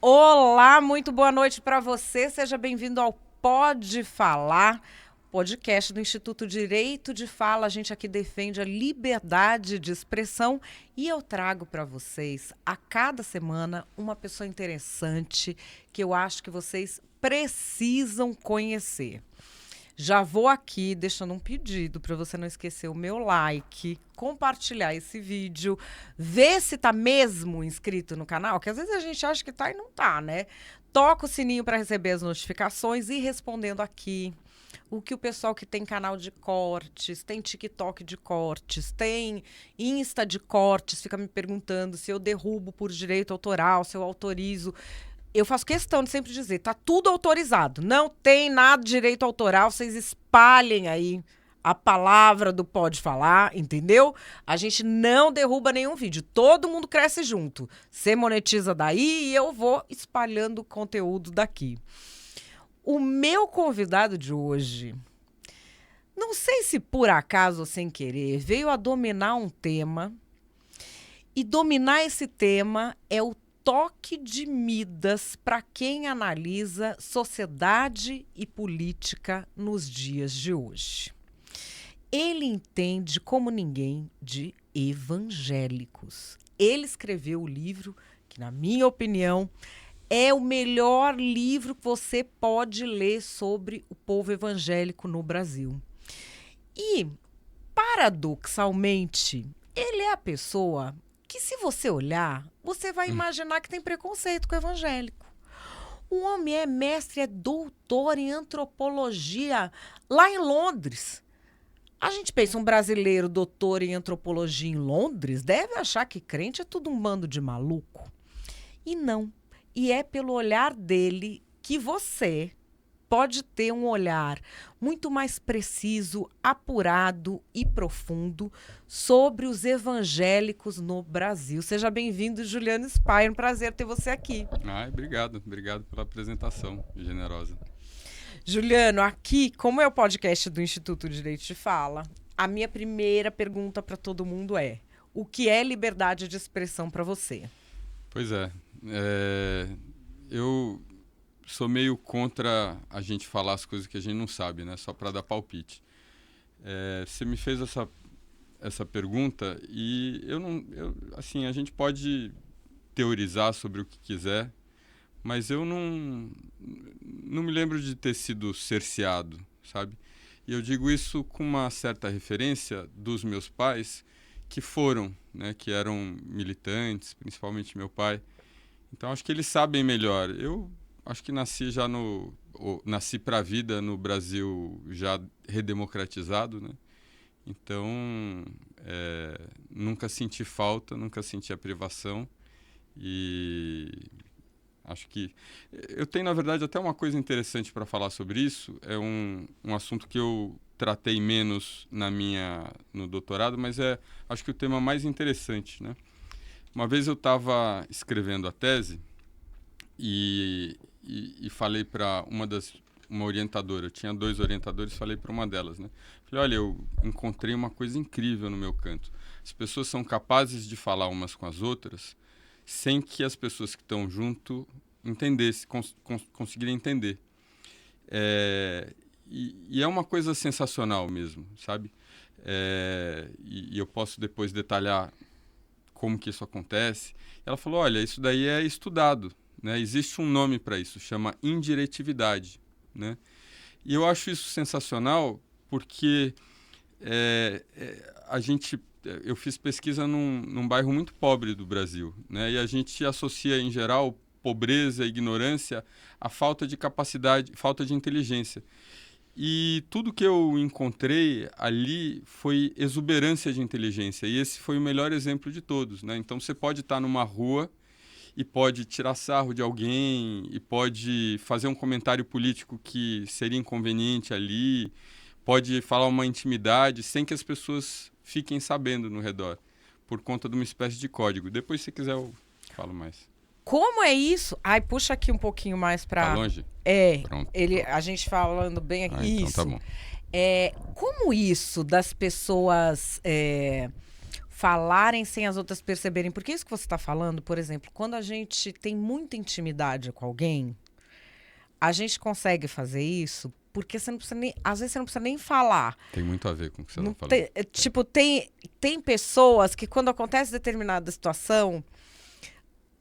Olá, muito boa noite para você. Seja bem-vindo ao Pode Falar, podcast do Instituto Direito de Fala. A gente aqui defende a liberdade de expressão e eu trago para vocês a cada semana uma pessoa interessante que eu acho que vocês precisam conhecer. Já vou aqui deixando um pedido para você não esquecer o meu like, compartilhar esse vídeo, ver se tá mesmo inscrito no canal, que às vezes a gente acha que tá e não tá, né? Toca o sininho para receber as notificações e respondendo aqui o que o pessoal que tem canal de cortes, tem TikTok de cortes, tem Insta de cortes, fica me perguntando se eu derrubo por direito autoral, se eu autorizo. Eu faço questão de sempre dizer, tá tudo autorizado, não tem nada de direito autoral, vocês espalhem aí a palavra do Pode Falar, entendeu? A gente não derruba nenhum vídeo, todo mundo cresce junto. Você monetiza daí e eu vou espalhando o conteúdo daqui. O meu convidado de hoje, não sei se por acaso ou sem querer, veio a dominar um tema, e dominar esse tema é o toque de Midas para quem analisa sociedade e política nos dias de hoje. Ele entende como ninguém de evangélicos. Ele escreveu o livro que, na minha opinião, é o melhor livro que você pode ler sobre o povo evangélico no Brasil. E, paradoxalmente, ele é a pessoa que, se você olhar, você vai imaginar que tem preconceito com o evangélico. O homem é mestre, é doutor em antropologia lá em Londres. A gente pensa, um brasileiro doutor em antropologia em Londres deve achar que crente é tudo um bando de maluco. E não. E é pelo olhar dele que você pode ter um olhar muito mais preciso, apurado e profundo sobre os evangélicos no Brasil. Seja bem-vindo, Juliano Spyer. Um prazer ter você aqui. Obrigado pela apresentação generosa. Juliano, aqui, como é o podcast do Instituto Direito de Fala, a minha primeira pergunta para todo mundo é: o que é liberdade de expressão para você? Pois é, eu sou meio contra a gente falar as coisas que a gente não sabe, né? Só para dar palpite. Você me fez essa pergunta e assim, a gente pode teorizar sobre o que quiser, mas eu não me lembro de ter sido cerceado, sabe? E eu digo isso com uma certa referência dos meus pais, que foram, né, que eram militantes, principalmente meu pai. Então acho que eles sabem melhor. Eu acho que nasci para a vida no Brasil já redemocratizado, né? Então nunca senti falta, nunca senti a privação e acho que eu tenho, na verdade, até uma coisa interessante para falar sobre isso. É um assunto que eu tratei menos no doutorado, mas acho que o tema mais interessante, né? Uma vez eu estava escrevendo a tese e falei para uma orientadora. Eu tinha 2 orientadores, falei para uma delas, né? Falei, olha, eu encontrei uma coisa incrível no meu canto. As pessoas são capazes de falar umas com as outras sem que as pessoas que estão junto conseguirem entender. E é uma coisa sensacional mesmo, sabe? E eu posso depois detalhar como que isso acontece. Ela falou, olha, isso daí é estudado, né? Existe um nome para isso, chama indiretividade, né? E eu acho isso sensacional porque eu fiz pesquisa num bairro muito pobre do Brasil, né? E a gente associa, em geral, pobreza e ignorância à falta de capacidade, falta de inteligência. E tudo que eu encontrei ali foi exuberância de inteligência. E esse foi o melhor exemplo de todos, né? Então você pode estar numa rua e pode tirar sarro de alguém e pode fazer um comentário político que seria inconveniente ali, pode falar uma intimidade sem que as pessoas fiquem sabendo no redor, por conta de uma espécie de código. Depois, se quiser, eu falo mais. Como é isso? Ai, puxa aqui um pouquinho mais Tá para. longe? Pronto. A gente falando bem aqui. Então Isso. tá bom. Como isso das pessoas falarem sem as outras perceberem. Porque isso que você está falando, por exemplo, quando a gente tem muita intimidade com alguém, a gente consegue fazer isso porque você não precisa nem, às vezes você não precisa nem falar. Tem muito a ver com o que você Não está falando. Tipo, tem pessoas que quando acontece determinada situação,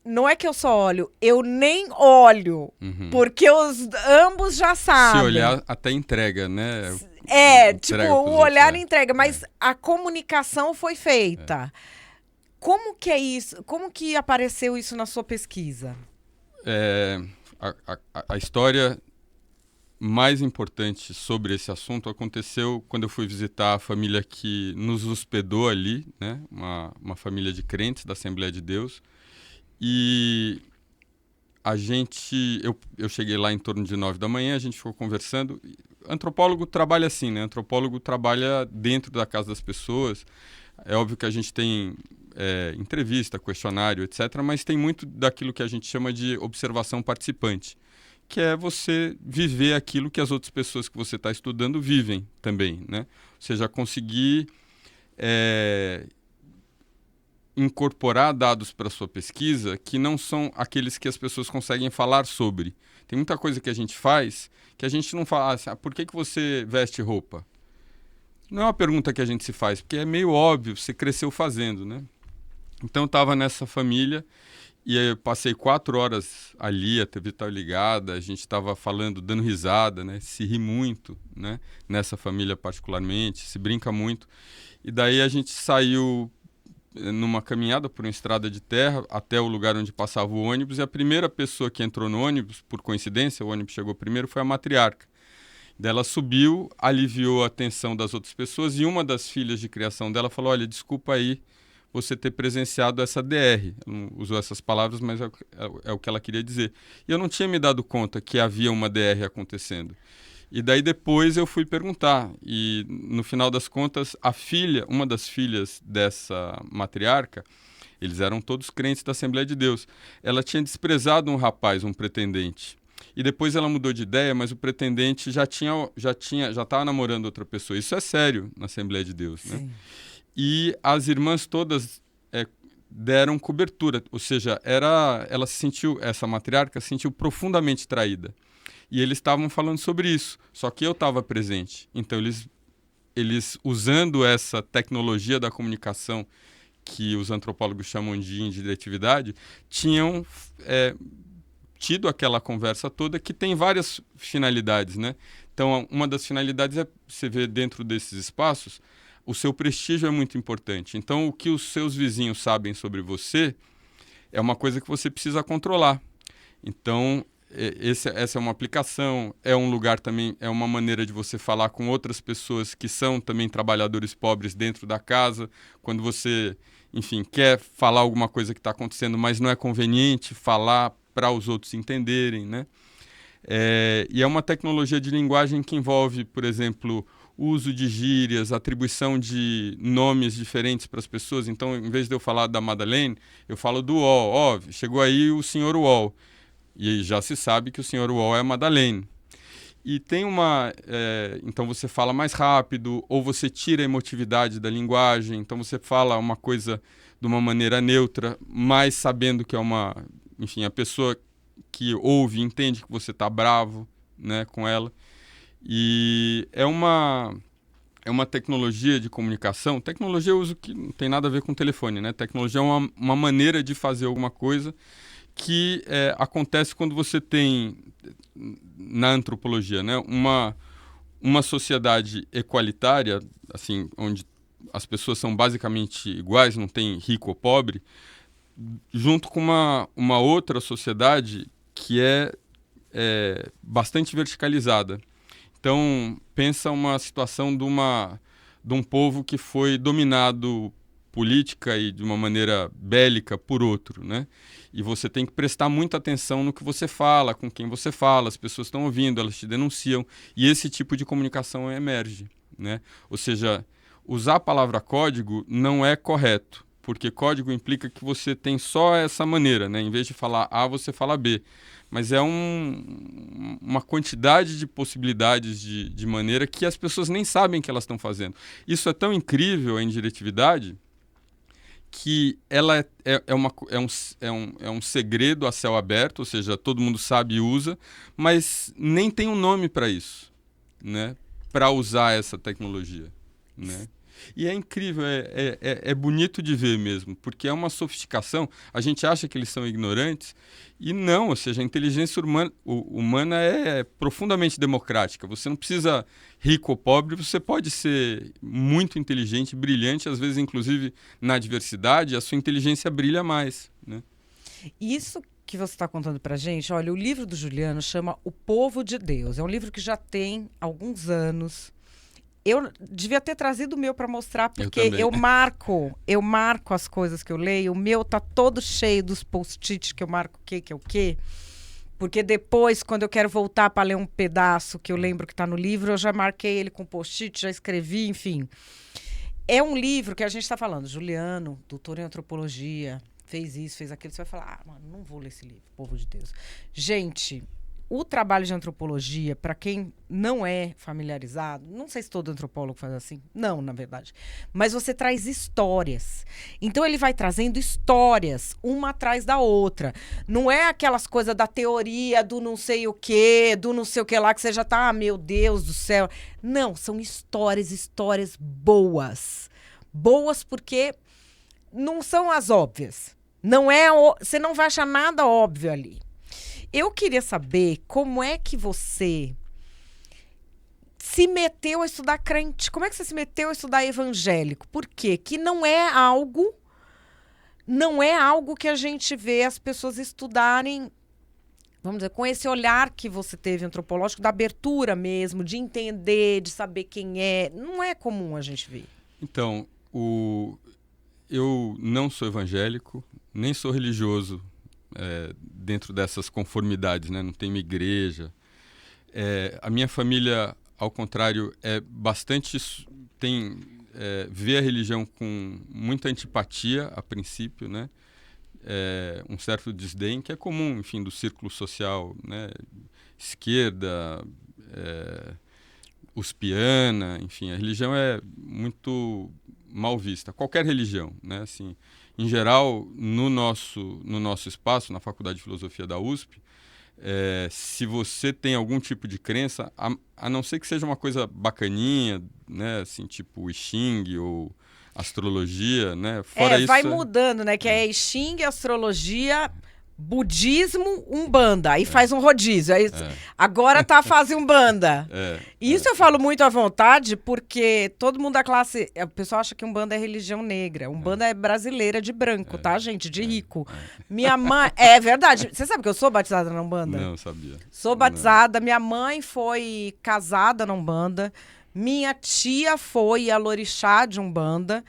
não é que eu só olho, eu nem olho, porque ambos já sabem. Se olhar, até entrega, né? Tipo, o olhar entrega, mas a comunicação foi feita. Como que é isso? Como que apareceu isso na sua pesquisa? A história mais importante sobre esse assunto aconteceu quando eu fui visitar a família que nos hospedou ali, né? Uma família de crentes da Assembleia de Deus. E eu cheguei lá em torno de 9 da manhã, a gente ficou conversando. Antropólogo trabalha assim, né? Antropólogo trabalha dentro da casa das pessoas. É óbvio que a gente tem entrevista, questionário, etc., mas tem muito daquilo que a gente chama de observação participante, que é você viver aquilo que as outras pessoas que você está estudando vivem também, né? Ou seja, conseguir incorporar dados para a sua pesquisa que não são aqueles que as pessoas conseguem falar sobre. Tem muita coisa que a gente faz que a gente não fala assim, por que você veste roupa? Não é uma pergunta que a gente se faz, porque é meio óbvio, você cresceu fazendo, né? Então eu estava nessa família e eu passei 4 horas ali, a TV estava ligada, a gente estava falando, dando risada, né? Se ri muito, né? Nessa família particularmente, se brinca muito. E daí a gente saiu numa caminhada por uma estrada de terra até o lugar onde passava o ônibus, e a primeira pessoa que entrou no ônibus, por coincidência, o ônibus chegou primeiro, foi a matriarca. Daí ela subiu, aliviou a atenção das outras pessoas, e uma das filhas de criação dela falou, olha, desculpa aí você ter presenciado essa DR. Não usou essas palavras, mas é o que ela queria dizer. E eu não tinha me dado conta que havia uma DR acontecendo. E daí depois eu fui perguntar, e no final das contas, uma das filhas dessa matriarca, eles eram todos crentes da Assembleia de Deus, ela tinha desprezado um rapaz, um pretendente. E depois ela mudou de ideia, mas o pretendente já estava namorando outra pessoa. Isso é sério na Assembleia de Deus, né? E as irmãs todas deram cobertura, ou seja, essa matriarca se sentiu profundamente traída. E eles estavam falando sobre isso, só que eu estava presente. Então, eles, usando essa tecnologia da comunicação, que os antropólogos chamam de indiretividade, tinham tido aquela conversa toda que tem várias finalidades, né? Então, uma das finalidades é você ver dentro desses espaços, o seu prestígio é muito importante. Então, o que os seus vizinhos sabem sobre você é uma coisa que você precisa controlar. Então, essa é uma aplicação, é um lugar também, é uma maneira de você falar com outras pessoas que são também trabalhadores pobres dentro da casa, quando você, enfim, quer falar alguma coisa que está acontecendo, mas não é conveniente falar para os outros entenderem, né? E é uma tecnologia de linguagem que envolve, por exemplo, o uso de gírias, atribuição de nomes diferentes para as pessoas. Então, em vez de eu falar da Madeleine, eu falo do UOL. Chegou aí o senhor UOL. E aí já se sabe que o senhor UOL é a Madeleine. E tem então você fala mais rápido, ou você tira a emotividade da linguagem. Então você fala uma coisa de uma maneira neutra, mas sabendo que enfim, a pessoa que ouve entende que você está bravo, né, com ela. E é uma tecnologia de comunicação. Tecnologia eu uso que não tem nada a ver com telefone, né? Tecnologia é uma maneira de fazer alguma coisa que acontece quando você tem, na antropologia, né, uma sociedade equalitária, assim, onde as pessoas são basicamente iguais, não tem rico ou pobre, junto com uma outra sociedade que é bastante verticalizada. Então, pensa uma situação de um povo que foi dominado política e de uma maneira bélica por outro, né? E você tem que prestar muita atenção no que você fala, com quem você fala, as pessoas estão ouvindo, elas te denunciam, e esse tipo de comunicação emerge, né? Ou seja, usar a palavra código não é correto, porque código implica que você tem só essa maneira, né? Em vez de falar A, você fala B. Mas é uma quantidade de possibilidades de maneira que as pessoas nem sabem que elas estão fazendo. Isso é tão incrível, a indiretividade, que ela é um segredo a céu aberto, ou seja, todo mundo sabe e usa, mas nem tem um nome para isso, né? Para usar essa tecnologia, né? E é incrível, é bonito de ver mesmo, porque é uma sofisticação. A gente acha que eles são ignorantes, e não, ou seja, a inteligência humana é profundamente democrática. Você não precisa rico ou pobre, você pode ser muito inteligente, brilhante, às vezes, inclusive, na diversidade, a sua inteligência brilha mais, né? Isso que você está contando para gente, olha, o livro do Juliano chama O Povo de Deus. É um livro que já tem alguns anos. Eu devia ter trazido o meu para mostrar, porque eu marco as coisas que eu leio. O meu tá todo cheio dos post-it que eu marco o que é o quê. Porque depois, quando eu quero voltar para ler um pedaço que eu lembro que está no livro, eu já marquei ele com post-it, já escrevi, enfim. É um livro que a gente está falando. Juliano, doutor em antropologia, fez isso, fez aquilo. Você vai falar, mano, não vou ler esse livro, Povo de Deus. Gente, o trabalho de antropologia, para quem não é familiarizado, não sei se todo antropólogo faz assim, não, na verdade, mas você traz histórias. Então ele vai trazendo histórias, uma atrás da outra. Não é aquelas coisas da teoria do não sei o quê, do não sei o que lá, que você já tá, meu Deus do céu. Não, são histórias boas. Boas porque não são as óbvias. Você não vai achar nada óbvio ali. Eu queria saber como é que você se meteu a estudar crente. Como é que você se meteu a estudar evangélico? Por quê? Que não é algo que a gente vê as pessoas estudarem, vamos dizer, com esse olhar que você teve antropológico, da abertura mesmo, de entender, de saber quem é. Não é comum a gente ver. Então, eu não sou evangélico, nem sou religioso. Dentro dessas conformidades, né? Não tem uma igreja. A minha família, ao contrário, vê a religião com muita antipatia a princípio, né? Um certo desdém que é comum, enfim, do círculo social, né? Esquerda, uspiana, enfim, a religião é muito mal vista. Qualquer religião, né? Assim, em geral, no nosso espaço, na Faculdade de Filosofia da USP, se você tem algum tipo de crença, a não ser que seja uma coisa bacaninha, né, assim, tipo I Ching ou astrologia, né? Fora isso, vai mudando, né? Que é I Ching, astrologia, budismo, umbanda. Aí faz um rodízio. Aí, agora tá a fase umbanda. Isso eu falo muito à vontade, porque todo mundo da classe... O pessoal acha que umbanda é religião negra. Umbanda é brasileira de branco, tá, gente? De rico. Minha mãe... É verdade. Você sabe que eu sou batizada na umbanda? Não, sabia. Sou batizada. Minha mãe foi casada na umbanda. Minha tia foi alorixá de umbanda.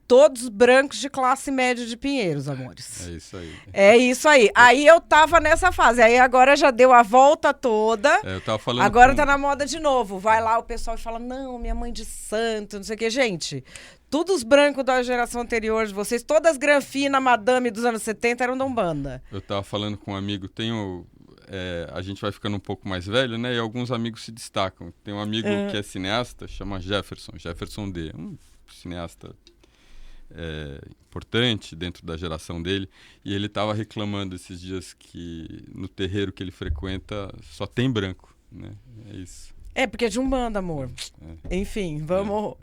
Todos brancos de classe média de Pinheiros, amores. É isso aí. É isso aí. Aí eu tava nessa fase. Aí agora já deu a volta toda. Eu tava falando agora tá na moda de novo. Vai lá o pessoal e fala, não, minha mãe de santo, não sei o quê. Gente, todos os brancos da geração anterior de vocês, todas as granfinas, madame dos anos 70 eram da Umbanda. Eu tava falando com um amigo, a gente vai ficando um pouco mais velho, né? E alguns amigos se destacam. Tem um amigo que é cineasta, chama Jefferson D. Um cineasta importante dentro da geração dele, e ele estava reclamando esses dias que no terreiro que ele frequenta só tem branco, né? É isso. Porque é de Umbanda, amor. Enfim, vamos...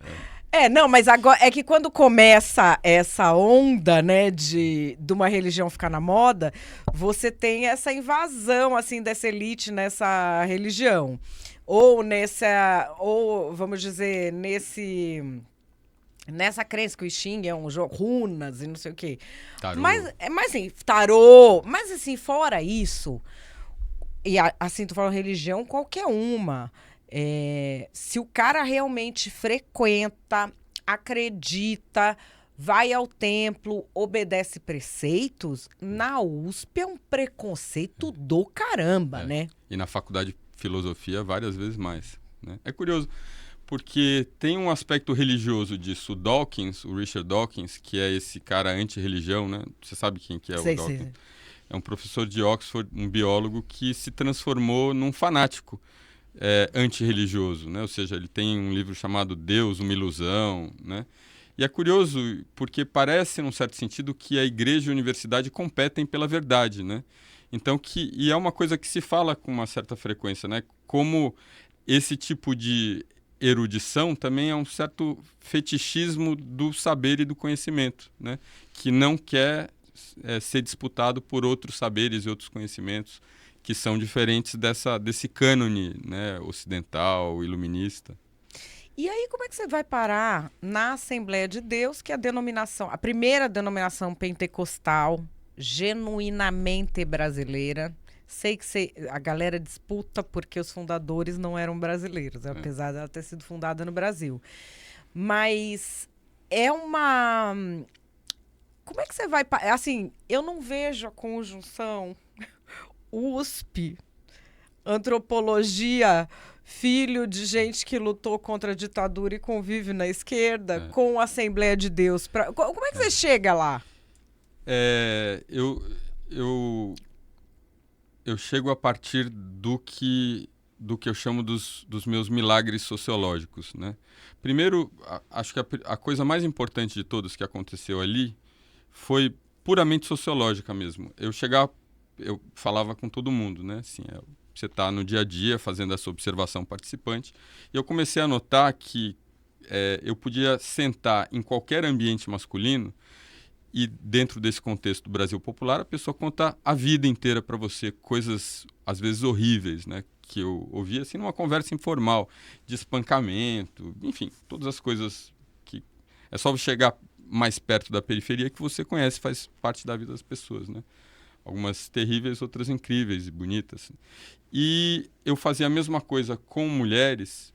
não, mas agora é que quando começa essa onda, né, de uma religião ficar na moda, você tem essa invasão, assim, dessa elite nessa religião. Ou vamos dizer, nessa crença que o I Ching é um jogo, runas e não sei o quê. Tarô. Mas assim, tarô. Mas assim, fora isso, e assim, tu fala religião, qualquer uma. Se o cara realmente frequenta, acredita, vai ao templo, obedece preceitos, na USP é um preconceito do caramba, né? E na faculdade de filosofia, várias vezes mais, né? É curioso, porque tem um aspecto religioso disso. O Richard Dawkins, que é esse cara anti-religião, né? Você sabe quem que é o Dawkins? Sei. É um professor de Oxford, um biólogo que se transformou num fanático antirreligioso, né? Ou seja, ele tem um livro chamado Deus, uma Ilusão, né? E é curioso, porque parece, num certo sentido, que a igreja e a universidade competem pela verdade, né? Então, e é uma coisa que se fala com uma certa frequência, né? Como esse tipo de erudição também é um certo fetichismo do saber e do conhecimento, né? Que não quer ser disputado por outros saberes e outros conhecimentos que são diferentes desse cânone, né, ocidental, iluminista. E aí, como é que você vai parar na Assembleia de Deus, que é a primeira denominação pentecostal genuinamente brasileira? Sei que a galera disputa porque os fundadores não eram brasileiros, apesar dela ter sido fundada no Brasil. Mas é uma... Como é que você vai... Assim, eu não vejo a conjunção USP, antropologia, filho de gente que lutou contra a ditadura e convive na esquerda, com a Assembleia de Deus. Como é que você chega lá? Eu chego a partir do que eu chamo dos meus milagres sociológicos, né? Primeiro, acho que a coisa mais importante de todas que aconteceu ali foi puramente sociológica mesmo. Eu falava com todo mundo, né? Assim, você está no dia a dia fazendo essa observação participante, e eu comecei a notar que eu podia sentar em qualquer ambiente masculino e dentro desse contexto do Brasil popular, a pessoa conta a vida inteira para você, coisas às vezes horríveis, né? Que eu ouvia assim numa conversa informal, de espancamento, enfim, todas as coisas que é só chegar mais perto da periferia que você conhece, faz parte da vida das pessoas, né? Algumas terríveis, outras incríveis e bonitas. E eu fazia a mesma coisa com mulheres,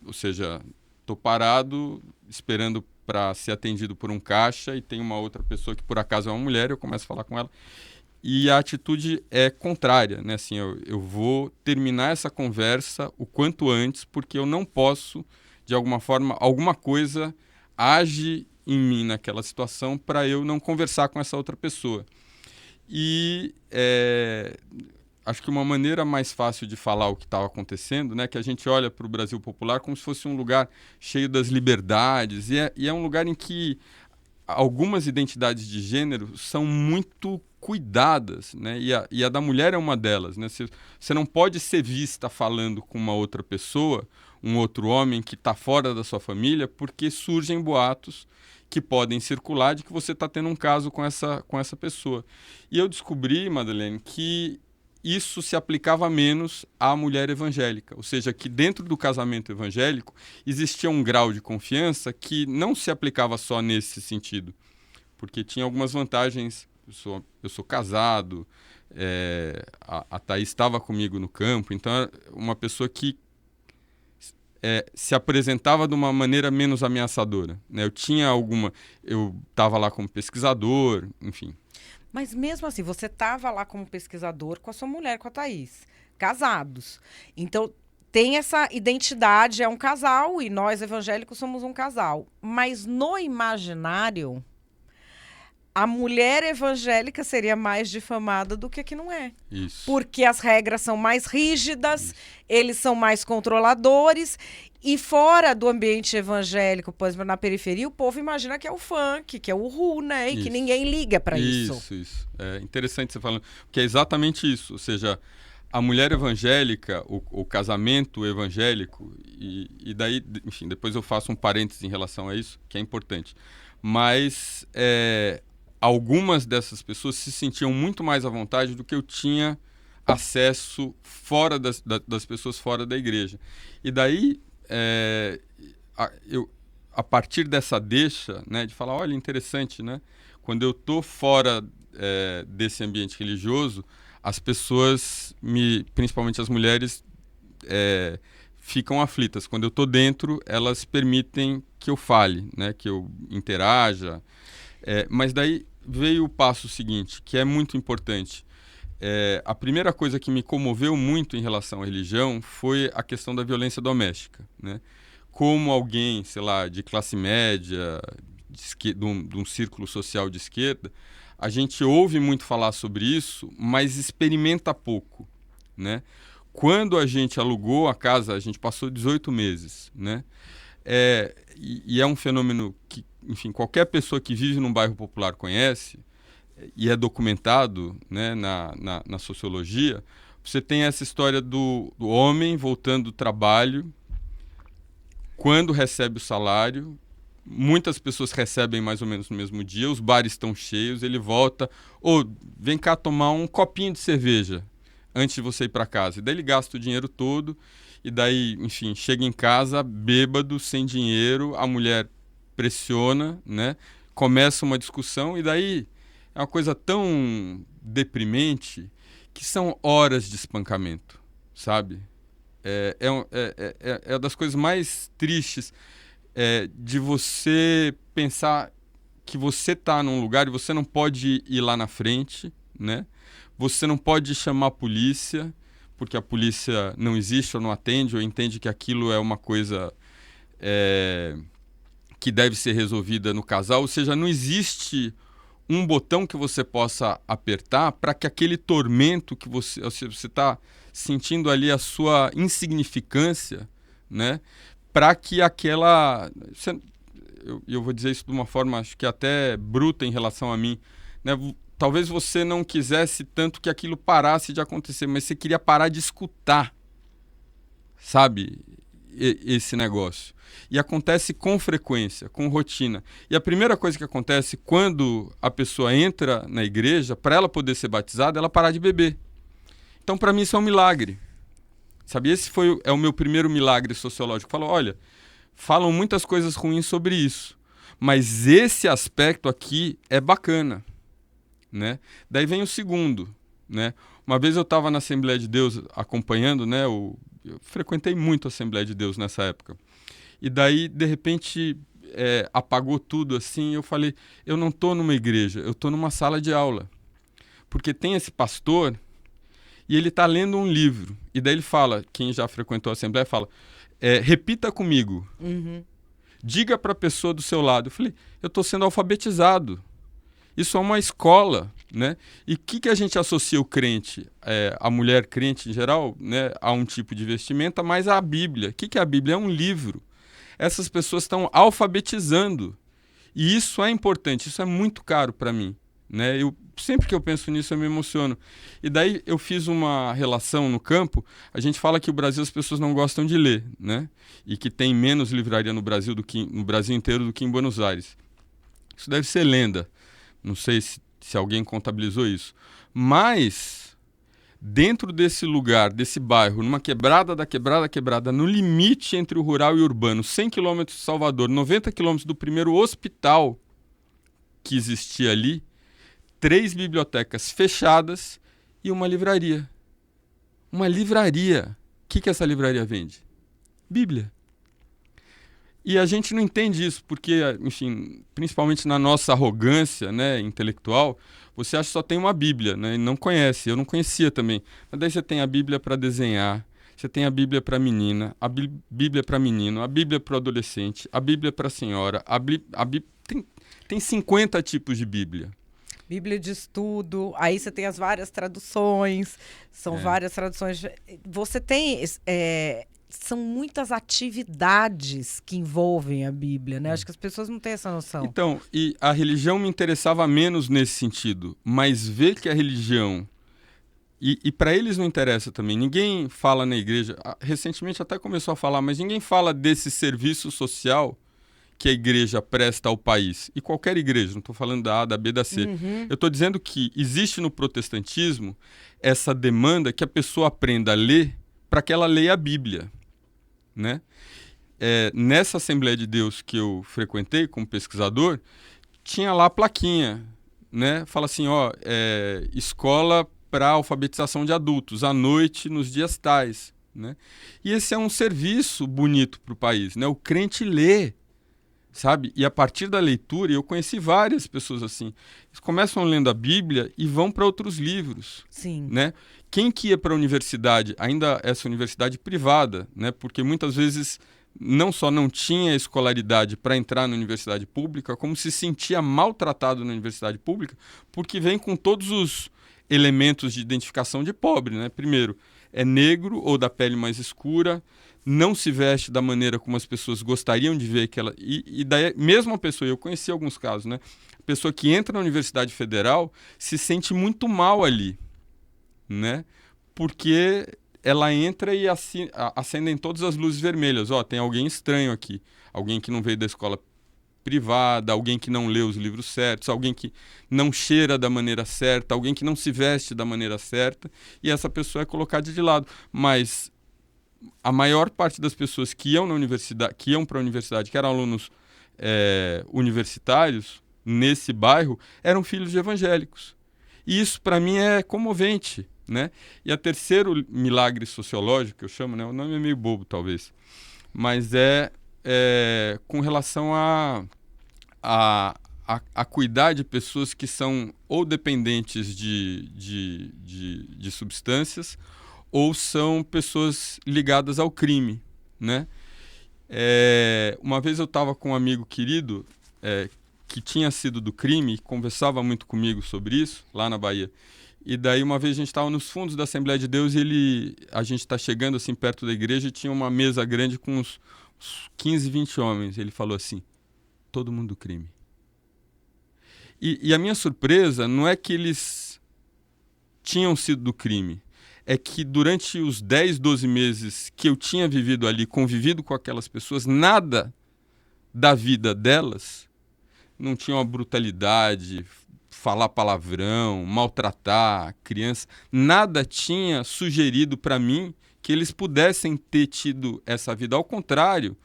ou seja, estou parado esperando para ser atendido por um caixa e tem uma outra pessoa que por acaso é uma mulher, eu começo a falar com ela. E a atitude é contrária, né? Assim, eu vou terminar essa conversa o quanto antes, porque eu não posso, de alguma forma, alguma coisa age em mim naquela situação para eu não conversar com essa outra pessoa. E acho que uma maneira mais fácil de falar o que estava acontecendo, né, que a gente olha para o Brasil popular como se fosse um lugar cheio das liberdades, e é um lugar em que algumas identidades de gênero são muito cuidadas, né, e a da mulher é uma delas, né? Você não pode ser vista falando com uma outra pessoa, um outro homem que está fora da sua família, porque surgem boatos que podem circular de que você está tendo um caso com essa pessoa. E eu descobri, Madeleine, que isso se aplicava menos à mulher evangélica, ou seja, que dentro do casamento evangélico existia um grau de confiança que não se aplicava só nesse sentido, porque tinha algumas vantagens. Eu sou casado, a Thaís estava comigo no campo, então era uma pessoa que se apresentava de uma maneira menos ameaçadora, né? Eu estava lá como pesquisador, enfim. Mas mesmo assim, você estava lá como pesquisador com a sua mulher, com a Thaís, casados. Então, tem essa identidade, é um casal, e nós evangélicos somos um casal. Mas no imaginário, a mulher evangélica seria mais difamada do que a que não é. Isso. Porque as regras são mais rígidas, eles são mais controladores. E fora do ambiente evangélico, por exemplo, na periferia, o povo imagina que é o funk, que é o ru, né? E que ninguém liga para isso. Isso. É interessante você falando, porque é exatamente isso. Ou seja, a mulher evangélica, o casamento evangélico, e daí, enfim, depois eu faço um parênteses em relação a isso, que é importante. Mas algumas dessas pessoas se sentiam muito mais à vontade do que eu tinha acesso fora das pessoas fora da igreja. E daí, a partir dessa deixa, né, de falar, olha, interessante, né? Quando eu estou fora desse ambiente religioso, as pessoas, principalmente as mulheres, ficam aflitas. Quando eu estou dentro, elas permitem que eu fale, né, que eu interaja. Mas daí veio o passo seguinte, que é muito importante. A primeira coisa que me comoveu muito em relação à religião foi a questão da violência doméstica, né? Como alguém, sei lá, de classe média, de um círculo social de esquerda, a gente ouve muito falar sobre isso, mas experimenta pouco, né? Quando a gente alugou a casa, a gente passou 18 meses, né? e é um fenômeno que, enfim, qualquer pessoa que vive num bairro popular conhece, e é documentado, né, na sociologia. Você tem essa história do homem voltando do trabalho, quando recebe o salário. Muitas pessoas recebem mais ou menos no mesmo dia, os bares estão cheios, ele volta, vem cá tomar um copinho de cerveja antes de você ir para casa. E daí ele gasta o dinheiro todo, e daí, enfim, chega em casa bêbado, sem dinheiro, a mulher pressiona, né? Começa uma discussão, e daí é uma coisa tão deprimente que são horas de espancamento, sabe? É uma das coisas mais tristes, de você pensar que você está num lugar e você não pode ir lá na frente, né? Você não pode chamar a polícia, porque a polícia não existe ou não atende, ou entende que aquilo é uma coisa que deve ser resolvida no casal. Ou seja, não existe um botão que você possa apertar para que aquele tormento que você está sentindo ali, a sua insignificância, né? Para que aquela... Eu vou dizer isso de uma forma, acho que até bruta em relação a mim, né? Talvez você não quisesse tanto que aquilo parasse de acontecer, mas você queria parar de escutar, sabe? Esse negócio. E acontece com frequência, com rotina. E a primeira coisa que acontece quando a pessoa entra na igreja, para ela poder ser batizada, ela parar de beber. Então, para mim, isso é um milagre. Sabe, esse é o meu primeiro milagre sociológico. Falou, olha, falam muitas coisas ruins sobre isso, mas esse aspecto aqui é bacana, né? Daí vem o segundo, né? Uma vez eu estava na Assembleia de Deus acompanhando, né? Eu frequentei muito a Assembleia de Deus nessa época. E daí, de repente, apagou tudo assim. Eu falei, eu não estou numa igreja, eu estou numa sala de aula. Porque tem esse pastor e ele está lendo um livro. E daí ele fala, quem já frequentou a Assembleia fala, repita comigo. Uhum. Diga para a pessoa do seu lado. Eu falei, eu estou sendo alfabetizado. Isso é uma escola, né? E o que a gente associa o crente, a mulher crente em geral, né, a um tipo de vestimenta, mas a Bíblia. O que é a Bíblia? É um livro. Essas pessoas estão alfabetizando. E isso é importante, isso é muito caro para mim, né? Sempre que eu penso nisso, eu me emociono. E daí eu fiz uma relação no campo. A gente fala que no Brasil as pessoas não gostam de ler, né? E que tem menos livraria no Brasil no Brasil inteiro do que em Buenos Aires. Isso deve ser lenda. Não sei se alguém contabilizou isso. Mas, dentro desse lugar, desse bairro, numa quebrada da quebrada, no limite entre o rural e o urbano, 100 quilômetros de Salvador, 90 quilômetros do primeiro hospital que existia ali, 3 bibliotecas fechadas e uma livraria. Uma livraria. O que essa livraria vende? Bíblia. E a gente não entende isso, porque, enfim, principalmente na nossa arrogância, né, intelectual, você acha que só tem uma Bíblia, né, e não conhece. Eu não conhecia também. Mas daí você tem a Bíblia para desenhar, você tem a Bíblia para menina, a Bíblia para menino, a Bíblia para o adolescente, a Bíblia para a senhora, tem 50 tipos de Bíblia. Bíblia de estudo, aí você tem as várias traduções, são várias traduções. Você tem... são muitas atividades que envolvem a Bíblia, né? Acho que as pessoas não têm essa noção. Então, e a religião me interessava menos nesse sentido, mas ver que a religião... E para eles não interessa também. Ninguém fala na igreja... Recentemente até começou a falar, mas ninguém fala desse serviço social que a igreja presta ao país. E qualquer igreja, não estou falando da A, da B, da C. Uhum. Eu estou dizendo que existe no protestantismo essa demanda que a pessoa aprenda a ler para que ela leia a Bíblia, né? Nessa Assembleia de Deus que eu frequentei como pesquisador, tinha lá a plaquinha, né? Fala assim, escola para alfabetização de adultos, à noite, nos dias tais, né? E esse é um serviço bonito para o país, né? O crente lê, sabe? E a partir da leitura, eu conheci várias pessoas assim, eles começam lendo a Bíblia e vão para outros livros. Sim. Né? Quem que ia para a universidade, ainda essa universidade privada, né? Porque muitas vezes não só não tinha escolaridade para entrar na universidade pública, como se sentia maltratado na universidade pública, porque vem com todos os elementos de identificação de pobre, né? Primeiro, é negro ou da pele mais escura, não se veste da maneira como as pessoas gostariam de ver que ela... E daí, mesmo a pessoa, eu conheci alguns casos, né? A pessoa que entra na Universidade Federal se sente muito mal ali, né? Porque ela entra e acendem todas as luzes vermelhas. Ó, tem alguém estranho aqui. Alguém que não veio da escola privada, alguém que não lê os livros certos, alguém que não cheira da maneira certa, alguém que não se veste da maneira certa, e essa pessoa é colocada de lado. Mas a maior parte das pessoas que iam na universidade, que iam para a universidade, que eram alunos universitários nesse bairro, eram filhos de evangélicos. E isso para mim é comovente, né? E a terceiro milagre sociológico que eu chamo, né? O nome é meio bobo talvez, mas com relação a cuidar de pessoas que são ou dependentes de substâncias ou são pessoas ligadas ao crime, né? Uma vez eu estava com um amigo querido que tinha sido do crime, conversava muito comigo sobre isso, lá na Bahia. E daí uma vez a gente estava nos fundos da Assembleia de Deus e a gente está chegando assim perto da igreja e tinha uma mesa grande com uns 15, 20 homens. Ele falou assim, todo mundo do crime. E a minha surpresa não é que eles tinham sido do crime, é que durante os 10, 12 meses que eu tinha vivido ali, convivido com aquelas pessoas, nada da vida delas não tinha uma brutalidade, falar palavrão, maltratar criança, nada tinha sugerido para mim que eles pudessem ter tido essa vida. Ao contrário,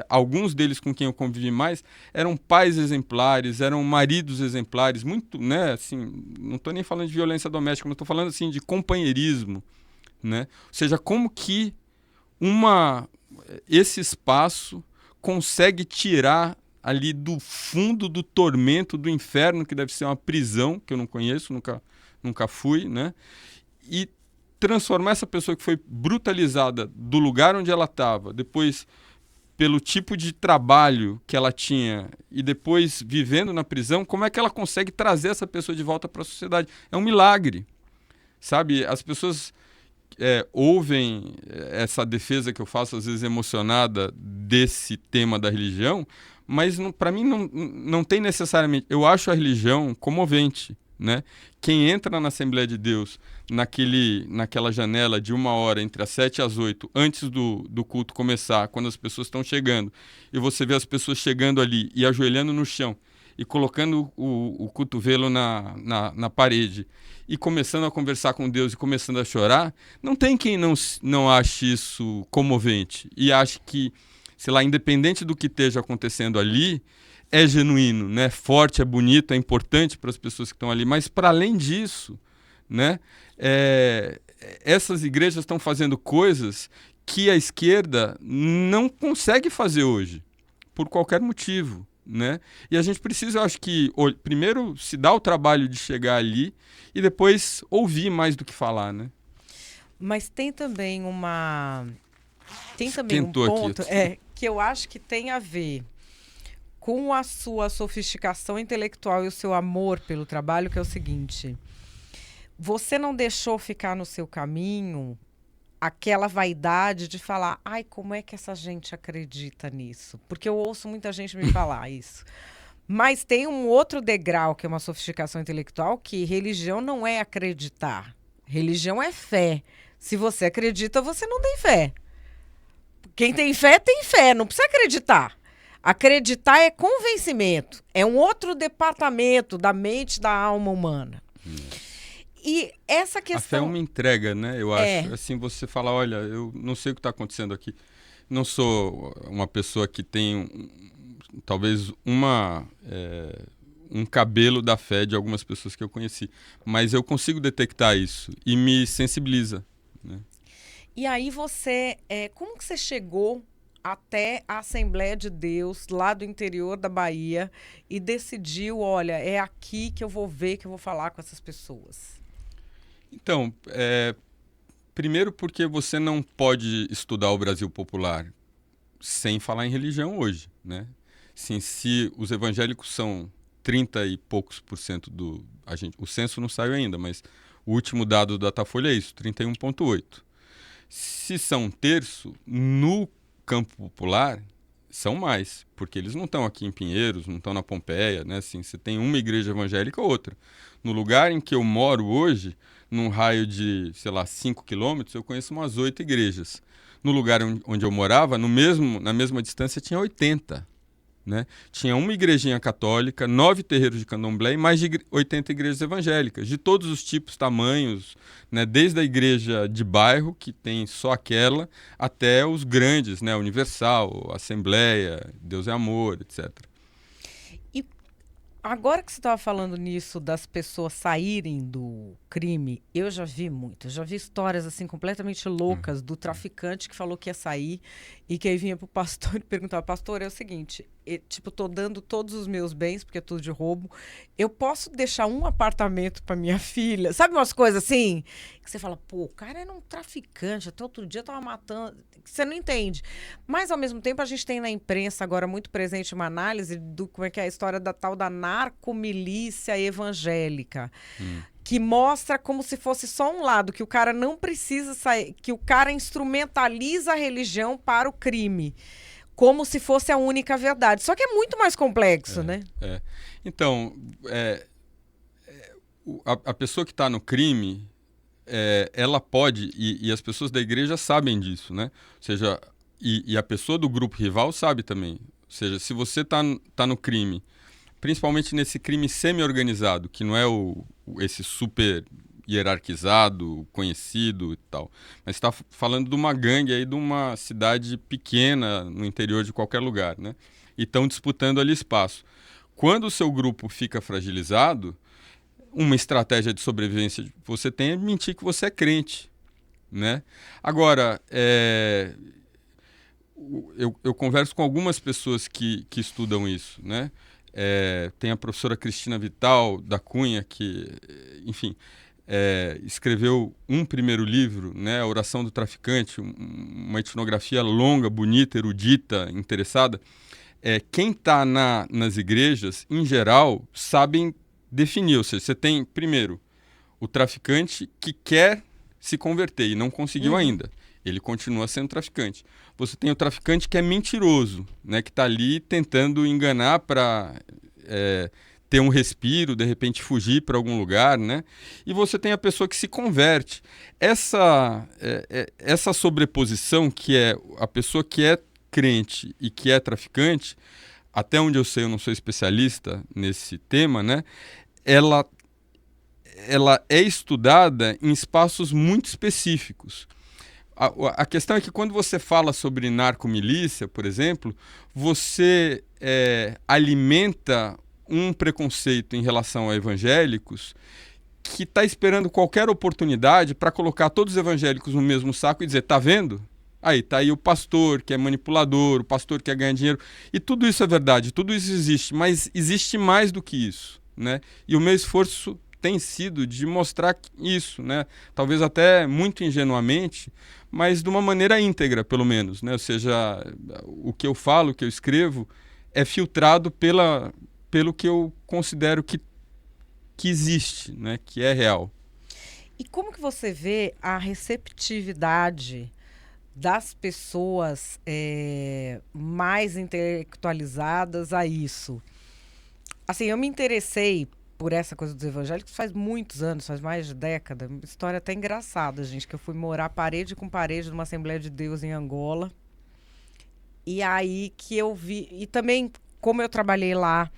alguns deles com quem eu convivi mais eram pais exemplares, eram maridos exemplares, muito, né, assim, não estou nem falando de violência doméstica, mas estou falando assim de companheirismo, né? Ou seja, como que esse espaço consegue tirar ali do fundo do tormento, do inferno, que deve ser uma prisão, que eu não conheço, nunca fui, né? E transformar essa pessoa que foi brutalizada do lugar onde ela estava, depois pelo tipo de trabalho que ela tinha e depois vivendo na prisão, como é que ela consegue trazer essa pessoa de volta para a sociedade? É um milagre, sabe? As pessoas ouvem essa defesa que eu faço, às vezes emocionada, desse tema da religião, mas para mim não tem necessariamente... Eu acho a religião comovente, né? Quem entra na Assembleia de Deus naquela janela de 1 hora, entre as 7 e as 8, antes do culto começar, quando as pessoas estão chegando, e você vê as pessoas chegando ali e ajoelhando no chão, e colocando o cotovelo na parede, e começando a conversar com Deus e começando a chorar, não tem quem não ache isso comovente, e ache que, sei lá, independente do que esteja acontecendo ali, é genuíno, né? Forte, é bonito, é importante para as pessoas que estão ali. Mas, para além disso, né? Essas igrejas estão fazendo coisas que a esquerda não consegue fazer hoje, por qualquer motivo, né? E a gente precisa, eu acho que, primeiro, se dar o trabalho de chegar ali e depois ouvir mais do que falar, né? Mas tem também um Esquentou ponto aqui. que eu acho que tem a ver com a sua sofisticação intelectual e o seu amor pelo trabalho, que é o seguinte: você não deixou ficar no seu caminho aquela vaidade de falar, ai, como é que essa gente acredita nisso? Porque eu ouço muita gente me falar isso. Mas tem um outro degrau, que é uma sofisticação intelectual, que religião não é acreditar. Religião é fé. Se você acredita, você não tem fé. Quem tem fé, não precisa acreditar. Acreditar é convencimento. É um outro departamento da mente, da alma humana. E essa questão... A fé é uma entrega, né? Eu acho. Assim, você fala, olha, eu não sei o que está acontecendo aqui. Não sou uma pessoa que tem talvez um cabelo da fé de algumas pessoas que eu conheci. Mas eu consigo detectar isso e me sensibiliza, né? E aí você... como que você chegou até a Assembleia de Deus, lá do interior da Bahia, e decidiu, olha, é aqui que eu vou ver, que eu vou falar com essas pessoas? Então, primeiro porque você não pode estudar o Brasil popular sem falar em religião hoje, né? Sim, se os evangélicos são 30 e poucos % o censo não saiu ainda, mas O último dado do Datafolha é isso, 31,8. Se são um terço, no campo popular, são mais, porque eles não estão aqui em Pinheiros, não estão na Pompeia, né? Assim, você tem uma igreja evangélica ou outra. No lugar em que eu moro hoje, num raio de, sei lá, 5 quilômetros, eu conheço umas 8 igrejas. No lugar onde eu morava, na mesma distância, tinha 80. Né? Tinha uma igrejinha católica, 9 terreiros de candomblé e mais de 80 igrejas evangélicas, de todos os tipos, tamanhos, né? Desde a igreja de bairro, que tem só aquela, até os grandes, né? Universal, Assembleia, Deus é Amor, etc. E agora que você estava falando nisso das pessoas saírem do crime, eu já vi muito. Eu já vi histórias assim completamente loucas do traficante que falou que ia sair e que aí vinha pro pastor e perguntava: pastor, é o seguinte, tipo, tô dando todos os meus bens, porque é tudo de roubo, eu posso deixar um apartamento para minha filha? Sabe umas coisas assim? Que você fala, pô, o cara era um traficante, até outro dia tava matando. Você não entende. Mas, ao mesmo tempo, a gente tem na imprensa agora muito presente uma análise do como é que é a história da tal da narcomilícia evangélica. Que mostra como se fosse só um lado, que o cara não precisa sair, que o cara instrumentaliza a religião para o crime, como se fosse a única verdade. Só que é muito mais complexo, né? Então, a pessoa que está no crime, ela pode, e as pessoas da igreja sabem disso, né? Ou seja, e a pessoa do grupo rival sabe também. Ou seja, se você tá no crime, principalmente nesse crime semi-organizado, que não é esse super hierarquizado, conhecido e tal, mas está falando de uma gangue aí de uma cidade pequena no interior de qualquer lugar, né? E estão disputando ali espaço. Quando o seu grupo fica fragilizado, uma estratégia de sobrevivência que você tem é mentir que você é crente, né? Agora, eu converso com algumas pessoas que estudam isso, né? Tem a professora Cristina Vital da Cunha, que, enfim, escreveu um primeiro livro, né, A Oração do Traficante, uma etnografia longa, bonita, erudita, interessada. Quem está nas igrejas, em geral, sabem definir. Ou seja, você tem, primeiro, o traficante que quer se converter e não conseguiu ainda. Ele continua sendo traficante. Você tem o traficante que é mentiroso, né, que está ali tentando enganar para ter um respiro, de repente fugir para algum lugar, né? E você tem a pessoa que se converte. Essa sobreposição, que é a pessoa que é crente e que é traficante, até onde eu sei, eu não sou especialista nesse tema, né? Ela é estudada em espaços muito específicos. A questão é que quando você fala sobre narcomilícia, por exemplo, você alimenta um preconceito em relação a evangélicos que está esperando qualquer oportunidade para colocar todos os evangélicos no mesmo saco e dizer, tá vendo? Aí, tá aí o pastor que é manipulador, o pastor que quer ganhar dinheiro. E tudo isso é verdade, tudo isso existe, mas existe mais do que isso, né? E o meu esforço tem sido de mostrar isso, né? Talvez até muito ingenuamente, mas de uma maneira íntegra, pelo menos, né? Ou seja, o que eu falo, o que eu escrevo, é filtrado pelo que eu considero que existe, né? Que é real. E como que você vê a receptividade das pessoas mais intelectualizadas a isso? Assim, eu me interessei por essa coisa dos evangélicos faz muitos anos, faz mais de década. Uma história até engraçada, gente, que eu fui morar parede com parede numa Assembleia de Deus em Angola. E aí que eu vi... E também, como eu trabalhei lá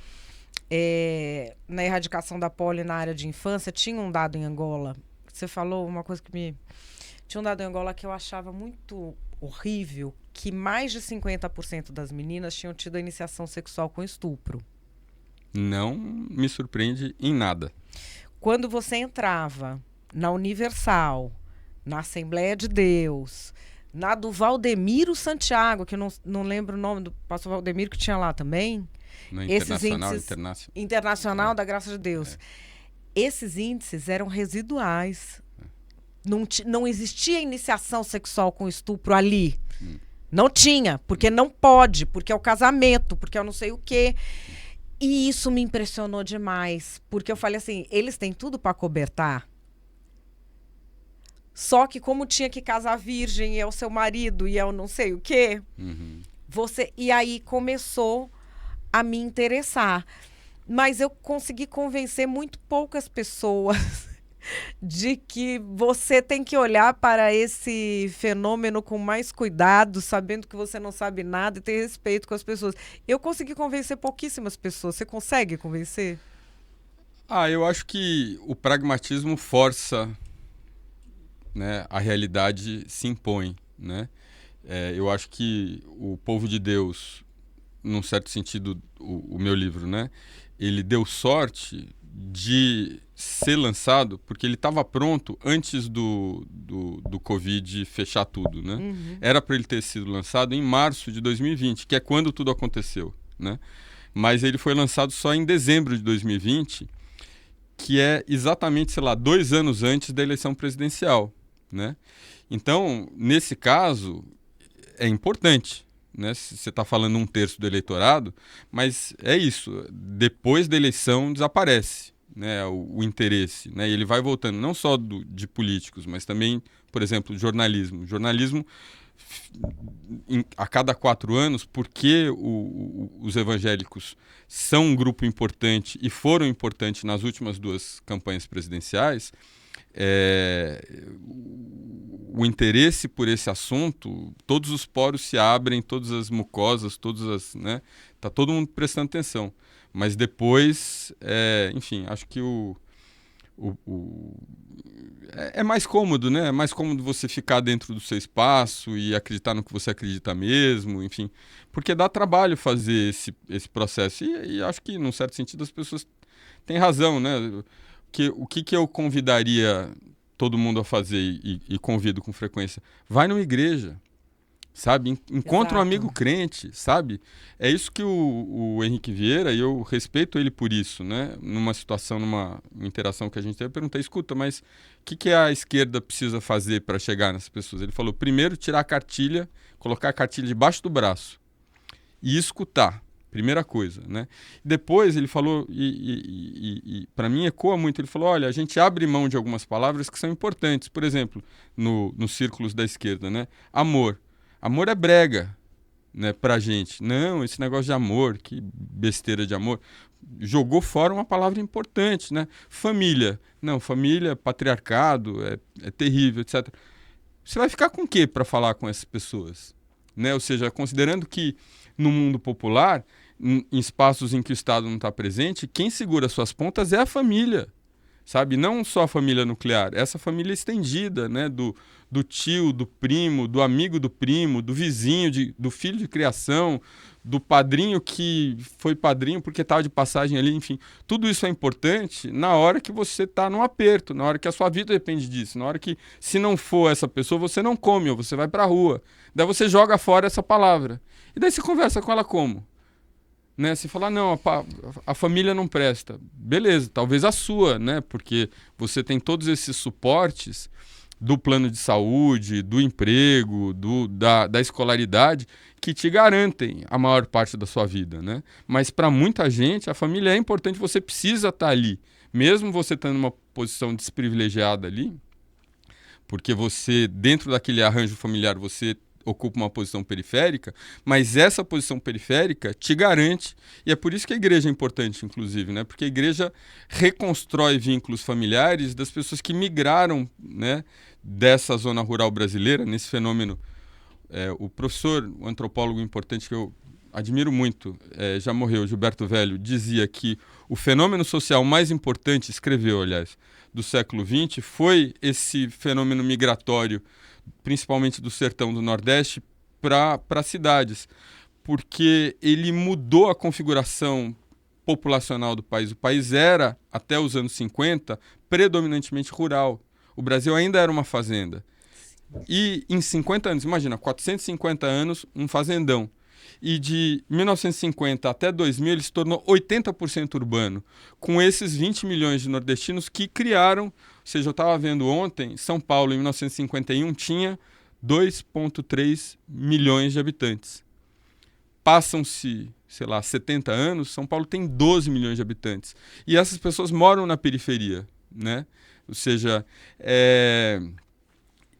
na erradicação da polio na área de infância, tinha um dado em Angola. Você falou uma coisa que me... Tinha um dado em Angola que eu achava muito horrível, que mais de 50% das meninas tinham tido a iniciação sexual com estupro. Não me surpreende em nada. Quando você entrava na Universal, na Assembleia de Deus, na do Valdemiro Santiago, que eu não lembro o nome do pastor Valdemiro que tinha lá também. No Internacional da Graça de Deus. Esses índices eram residuais. Não existia iniciação sexual com estupro ali. Não tinha, porque não pode, porque é o casamento, porque eu não sei o quê. E isso me impressionou demais, porque eu falei assim, eles têm tudo para cobertar, Só que como tinha que casar virgem e é o seu marido e é o não sei o quê, e aí começou a me interessar. Mas eu consegui convencer muito poucas pessoas de que você tem que olhar para esse fenômeno com mais cuidado, sabendo que você não sabe nada e ter respeito com as pessoas. Eu consegui convencer pouquíssimas pessoas. Você consegue convencer? Eu acho que o pragmatismo força, né, a realidade se impõe, né? Eu acho que o povo de Deus, num certo sentido, o meu livro, né? Ele deu sorte de ser lançado porque ele estava pronto antes do Covid fechar tudo, né? Era para ele ter sido lançado em março de 2020, que é quando tudo aconteceu, né? Mas ele foi lançado só em dezembro de 2020, que é exatamente, sei lá, 2 anos antes da eleição presidencial, né? Então, nesse caso, é importante, né? Você está falando 1/3 do eleitorado, mas é isso, depois da eleição desaparece, né, o interesse, né? E ele vai voltando, não só de políticos, mas também, por exemplo, jornalismo. Jornalismo, a cada 4 anos, porque os evangélicos são um grupo importante e foram importantes nas últimas 2 campanhas presidenciais, o interesse por esse assunto, todos os poros se abrem, todas as mucosas, né? Tá todo mundo prestando atenção. Mas depois, enfim, acho que é mais cômodo, né? É mais cômodo você ficar dentro do seu espaço e acreditar no que você acredita mesmo, enfim. Porque dá trabalho fazer esse processo. E acho que, num certo sentido, as pessoas têm razão, né? O que eu convidaria todo mundo a fazer e convido com frequência? Vai numa igreja, sabe? Encontra um amigo crente, sabe? É isso que o Henrique Vieira, e eu respeito ele por isso, né? Numa situação, numa interação que a gente teve, eu perguntei, escuta, mas o que a esquerda precisa fazer para chegar nessas pessoas? Ele falou, primeiro, tirar a cartilha, colocar a cartilha debaixo do braço e escutar. Primeira coisa, né? Depois ele falou, e para mim ecoa muito, ele falou, olha, a gente abre mão de algumas palavras que são importantes. Por exemplo, nos círculos da esquerda, né? Amor. Amor é brega, né, pra gente. Não, esse negócio de amor, que besteira de amor. Jogou fora uma palavra importante, né? Família. Não, família, patriarcado, é terrível, etc. Você vai ficar com o quê para falar com essas pessoas? Né? Ou seja, considerando que no mundo popular, em espaços em que o Estado não está presente, quem segura suas pontas é a família, sabe? Não só a família nuclear, essa família estendida, né? Do tio, do primo, do amigo do primo, do vizinho, do filho de criação, do padrinho que foi padrinho porque estava de passagem ali, enfim. Tudo isso é importante na hora que você está num aperto, na hora que a sua vida depende disso, na hora que, se não for essa pessoa, você não come ou você vai para a rua. Daí você joga fora essa palavra. E daí você conversa com ela como? Né? Você fala, não, a família não presta. Beleza, talvez a sua, né? Porque você tem todos esses suportes do plano de saúde, do emprego, da escolaridade, que te garantem a maior parte da sua vida, né? Mas para muita gente, a família é importante, você precisa estar ali. Mesmo você estando numa posição desprivilegiada ali, porque você, dentro daquele arranjo familiar, você ocupa uma posição periférica, mas essa posição periférica te garante, e é por isso que a igreja é importante, inclusive, né? Porque a igreja reconstrói vínculos familiares das pessoas que migraram, né, dessa zona rural brasileira, nesse fenômeno. O professor, o antropólogo importante que eu admiro muito, já morreu, Gilberto Velho, dizia que o fenômeno social mais importante, escreveu, aliás, do século XX, foi esse fenômeno migratório, principalmente do sertão do Nordeste, para cidades, porque ele mudou a configuração populacional do país. O país era, até os anos 50, predominantemente rural. O Brasil ainda era uma fazenda. E em 50 anos, imagina, 450 anos, um fazendão. E de 1950 até 2000 ele se tornou 80% urbano, com esses 20 milhões de nordestinos que criaram, ou seja, eu estava vendo ontem, São Paulo em 1951 tinha 2,3 milhões de habitantes. Passam-se, sei lá, 70 anos, São Paulo tem 12 milhões de habitantes. E essas pessoas moram na periferia, né? Ou seja,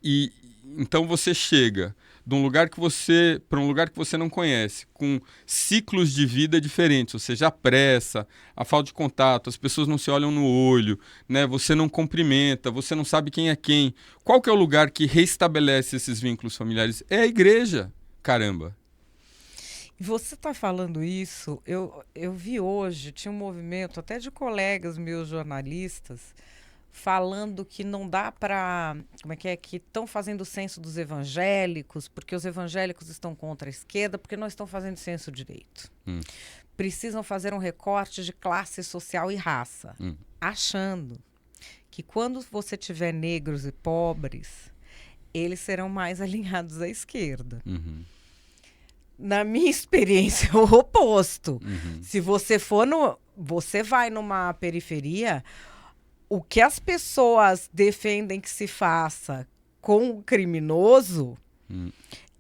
E então você chega de um lugar que você para um lugar que você não conhece, com ciclos de vida diferentes, ou seja, a pressa, a falta de contato, as pessoas não se olham no olho, né? Você não cumprimenta, você não sabe quem é quem. Qual que é o lugar que restabelece esses vínculos familiares? É a igreja, caramba. Você está falando isso, eu vi hoje, tinha um movimento até de colegas meus jornalistas falando que não dá para, como é que estão fazendo o censo dos evangélicos, porque os evangélicos estão contra a esquerda, porque não estão fazendo censo direito. Precisam fazer um recorte de classe social e raça, achando que quando você tiver negros e pobres, eles serão mais alinhados à esquerda. Na minha experiência, é o oposto. Se você você vai numa periferia, o que as pessoas defendem que se faça com o criminoso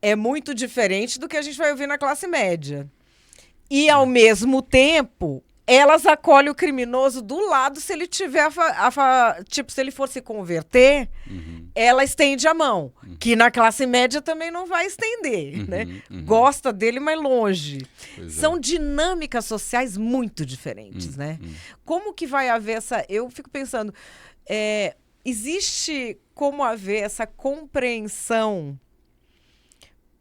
é muito diferente do que a gente vai ouvir na classe média. E, ao mesmo tempo, elas acolhem o criminoso do lado se ele tiver... tipo, se ele for se converter, ela estende a mão. Que na classe média também não vai estender, né? Gosta dele, mas longe. São dinâmicas sociais muito diferentes, né? Como que vai haver essa... Eu fico pensando, existe como haver essa compreensão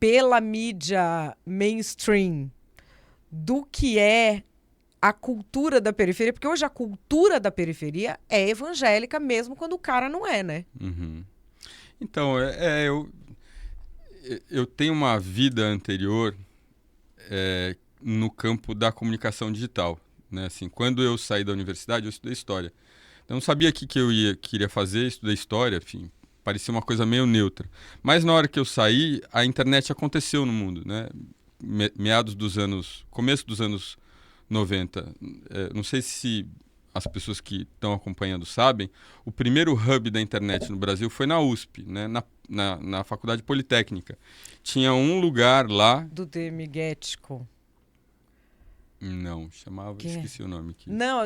pela mídia mainstream do que é a cultura da periferia? Porque hoje a cultura da periferia é evangélica mesmo quando o cara não é, né? Então, eu tenho uma vida anterior no campo da comunicação digital, né? Assim, quando eu saí da universidade, eu estudei História. Eu não sabia o que eu queria fazer, estudei História, enfim, parecia uma coisa meio neutra. Mas na hora que eu saí, a internet aconteceu no mundo, né? Começo dos anos 90. Não sei se as pessoas que estão acompanhando sabem, o primeiro hub da internet no Brasil foi na USP, né? Na Faculdade Politécnica. Tinha um lugar lá... Do Demigetico. Não, chamava... Esqueci o nome aqui. Não,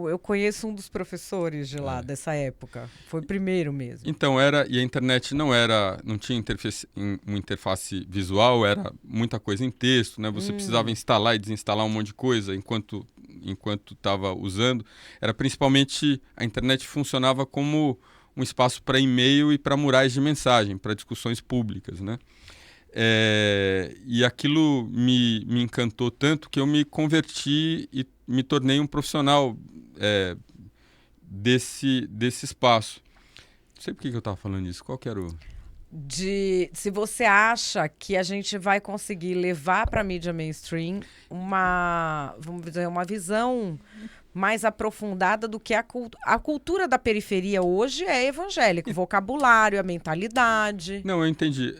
eu conheço um dos professores de lá, dessa época. Foi o primeiro mesmo. Então, e a internet não tinha uma interface visual, era muita coisa em texto, né? Você precisava instalar e desinstalar um monte de coisa enquanto estava usando. Era principalmente... A internet funcionava como um espaço para e-mail e para murais de mensagem, para discussões públicas, né? E aquilo me encantou tanto que eu me converti e me tornei um profissional desse espaço. Não sei por que eu estava falando isso. Qual que era o... Se você acha que a gente vai conseguir levar para a mídia mainstream vamos dizer, uma visão mais aprofundada do que a cultura da periferia hoje é evangélica, o vocabulário, a mentalidade. Não, eu entendi.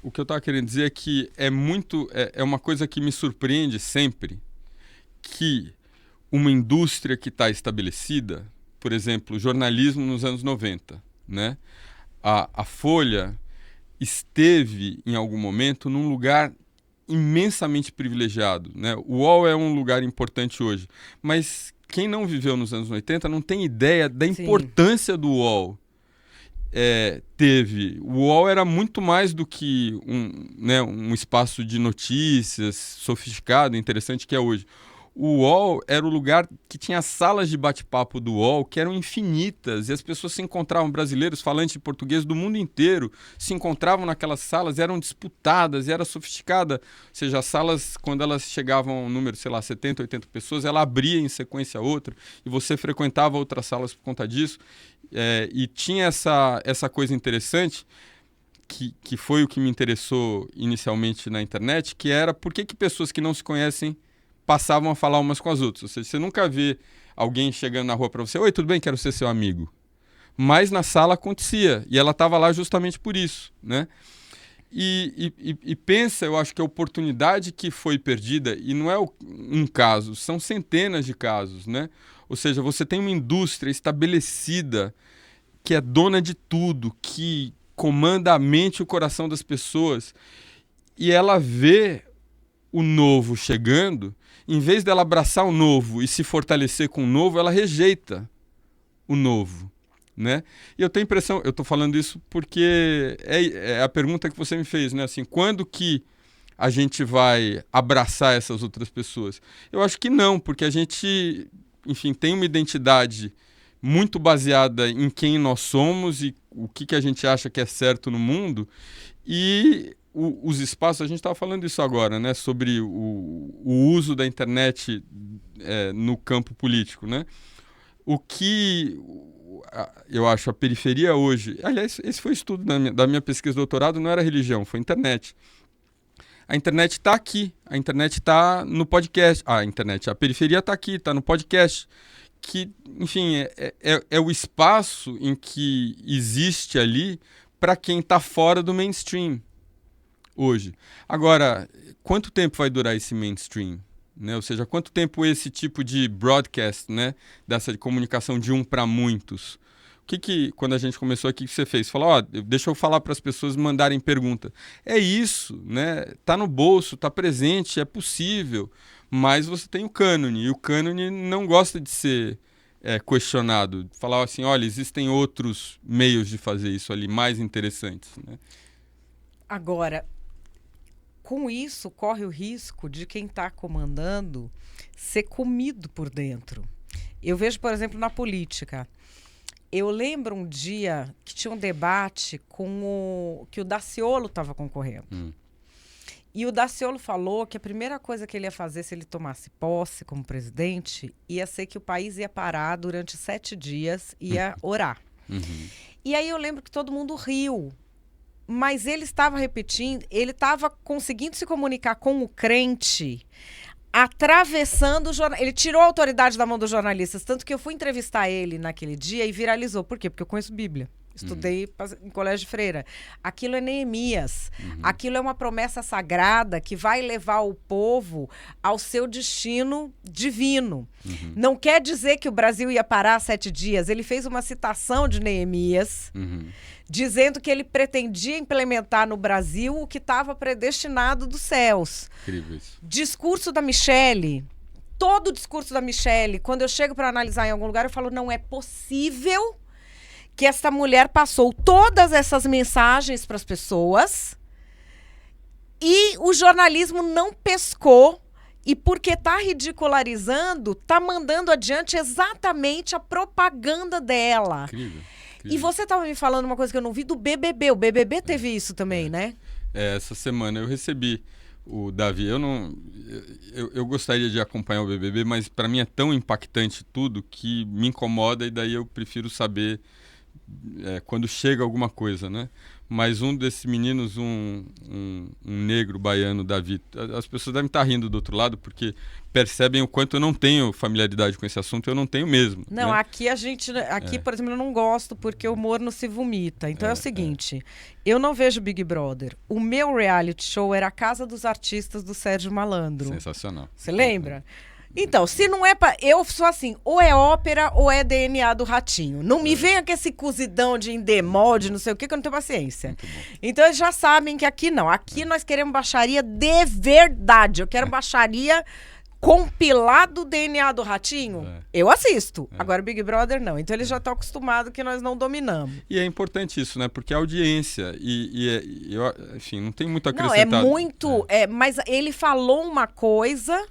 O que eu estava querendo dizer é que é uma coisa que me surpreende sempre, que uma indústria que está estabelecida, por exemplo, jornalismo nos anos 90, né? A Folha esteve, em algum momento, num lugar imensamente privilegiado, né? O UOL é um lugar importante hoje, mas quem não viveu nos anos 80 não tem ideia da importância do UOL. O UOL era muito mais do que um espaço de notícias sofisticado, interessante que é hoje. O UOL era o lugar que tinha salas de bate-papo do UOL que eram infinitas e as pessoas se encontravam, brasileiros falantes de português do mundo inteiro, se encontravam naquelas salas, eram disputadas, era sofisticada. Ou seja, as salas, quando elas chegavam a um número, sei lá, 70, 80 pessoas, ela abria em sequência outra e você frequentava outras salas por conta disso. E tinha essa coisa interessante que foi o que me interessou inicialmente na internet, que era por que pessoas que não se conhecem passavam a falar umas com as outras. Ou seja, você nunca vê alguém chegando na rua para você, oi, tudo bem, quero ser seu amigo. Mas na sala acontecia, e ela estava lá justamente por isso, né? E pensa, eu acho que a oportunidade que foi perdida, e não é um caso, são centenas de casos, né? Ou seja, você tem uma indústria estabelecida que é dona de tudo, que comanda a mente e o coração das pessoas, e ela vê o novo chegando, em vez dela abraçar o novo e se fortalecer com o novo, ela rejeita o novo. né? E eu tenho a impressão, eu estou falando isso porque é a pergunta que você me fez, né? Assim, quando que a gente vai abraçar essas outras pessoas? Eu acho que não, porque a gente, enfim, tem uma identidade muito baseada em quem nós somos e o que a gente acha que é certo no mundo. E os espaços, a gente estava falando isso agora, né? Sobre o uso da internet no campo político, né? O que eu acho a periferia hoje... Aliás, esse foi o estudo da minha pesquisa de doutorado, não era religião, foi internet. A internet está aqui, a internet está no podcast. A periferia está aqui, está no podcast. Que, enfim, é o espaço em que existe ali para quem está fora do mainstream hoje. Agora, quanto tempo vai durar esse mainstream? Né? Ou seja, quanto tempo esse tipo de broadcast, né? Dessa de comunicação de um para muitos? Quando a gente começou aqui, o que você fez? Falou, deixa eu falar para as pessoas mandarem pergunta. É isso, né? Tá no bolso, tá presente, é possível, mas você tem o cânone, e o cânone não gosta de ser questionado. Falar assim, olha, existem outros meios de fazer isso ali, mais interessantes, né? Agora, com isso, corre o risco de quem está comandando ser comido por dentro. Eu vejo, por exemplo, na política. Eu lembro um dia que tinha um debate que o Daciolo estava concorrendo. E o Daciolo falou que a primeira coisa que ele ia fazer se ele tomasse posse como presidente ia ser que o país ia parar durante 7 dias e ia orar. E aí eu lembro que todo mundo riu. Mas ele estava repetindo, ele estava conseguindo se comunicar com o crente, atravessando o jornal. Ele tirou a autoridade da mão dos jornalistas, tanto que eu fui entrevistar ele naquele dia e viralizou. Por quê? Porque eu conheço Bíblia. Estudei em colégio de freira. Aquilo é Neemias. Aquilo é uma promessa sagrada que vai levar o povo ao seu destino divino. Não quer dizer que o Brasil ia parar 7 dias. Ele fez uma citação de Neemias, dizendo que ele pretendia implementar no Brasil o que estava predestinado dos céus. Incrível isso. Discurso da Michelle. Todo o discurso da Michelle, quando eu chego para analisar em algum lugar, eu falo, não é possível que essa mulher passou todas essas mensagens para as pessoas e o jornalismo não pescou, e porque está ridicularizando, está mandando adiante exatamente a propaganda dela. Incrível. E você estava me falando uma coisa que eu não vi do BBB. O BBB teve isso também, né? Essa semana eu recebi o Davi. Eu gostaria de acompanhar o BBB, mas para mim é tão impactante tudo que me incomoda, e daí eu prefiro saber quando chega alguma coisa, né? Mas um desses meninos, um negro baiano, Davi, as pessoas devem estar rindo do outro lado porque percebem o quanto eu não tenho familiaridade com esse assunto, eu não tenho mesmo. Não, né? Aqui, por exemplo, eu não gosto porque o morno se vomita. Então é o seguinte, eu não vejo Big Brother. O meu reality show era a Casa dos Artistas do Sérgio Malandro. Sensacional. Você lembra? Então, se não é pra... Eu sou assim, ou é ópera ou é DNA do Ratinho. Não me venha com esse cozidão de endemol, de não sei o que eu não tenho paciência. Então, eles já sabem que aqui não. Aqui nós queremos baixaria de verdade. Eu quero baixaria compilado DNA do Ratinho. Eu assisto. Agora, Big Brother, não. Então, eles já estão acostumados que nós não dominamos. E é importante isso, né? Porque a audiência enfim, não tem muito a acrescentar. Não, é muito... mas ele falou uma coisa...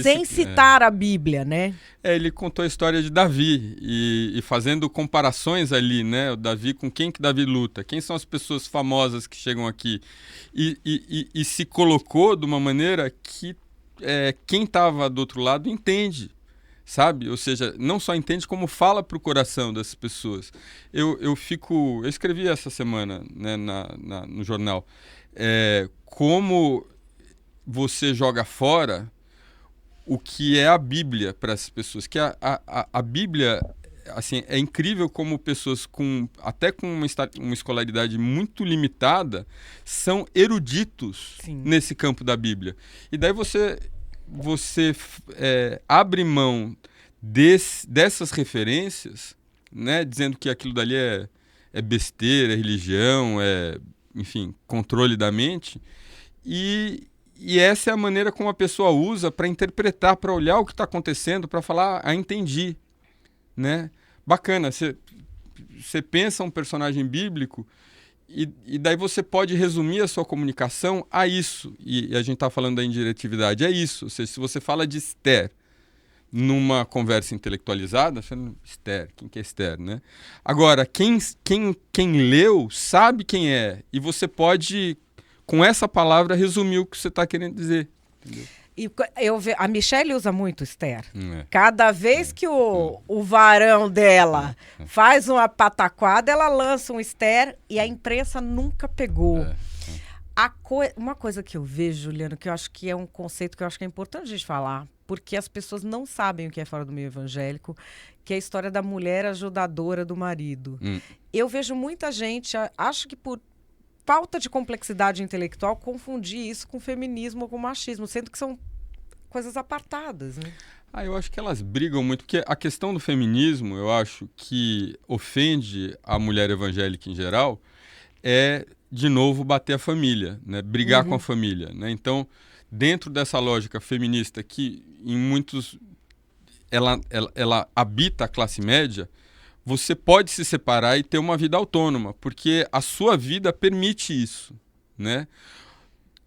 sem citar a Bíblia, né? Ele contou a história de Davi e fazendo comparações ali, né? O Davi, com quem que Davi luta? Quem são as pessoas famosas que chegam aqui? E se colocou de uma maneira que quem estava do outro lado entende, sabe? Ou seja, não só entende, como fala para o coração dessas pessoas. Eu escrevi essa semana, né, no jornal, como você joga fora o que é a Bíblia para essas pessoas. Que a Bíblia, assim, é incrível como pessoas até com uma escolaridade muito limitada são eruditos nesse campo da Bíblia. E daí você abre mão dessas referências, né, dizendo que aquilo dali é besteira, é religião, enfim, controle da mente. E essa é a maneira como a pessoa usa para interpretar, para olhar o que está acontecendo, para falar, entendi, né? Bacana, você você pensa um personagem bíblico e daí você pode resumir a sua comunicação a isso. E a gente está falando da indiretividade, é isso. Ou seja, se você fala de Esther numa conversa intelectualizada, você não, Esther, quem que é Esther, né? Agora, quem leu sabe quem é, e você pode, com essa palavra, resumir o que você está querendo dizer. Entendeu? E a Michelle usa muito Esther. Cada vez que o varão dela faz uma pataquada, ela lança um Esther e a imprensa nunca pegou. Uma coisa que eu vejo, Juliano, que eu acho que é um conceito que eu acho que é importante a gente falar, porque as pessoas não sabem o que é fora do meio evangélico, que é a história da mulher ajudadora do marido. Eu vejo muita gente, acho que por falta de complexidade intelectual, confundir isso com feminismo ou com machismo, sendo que são coisas apartadas, né? Eu acho que elas brigam muito, porque a questão do feminismo, eu acho que ofende a mulher evangélica em geral, é, de novo, bater a família, né? Brigar com a família, né? Então, dentro dessa lógica feminista que em muitos ela habita a classe média, você pode se separar e ter uma vida autônoma, porque a sua vida permite isso, né?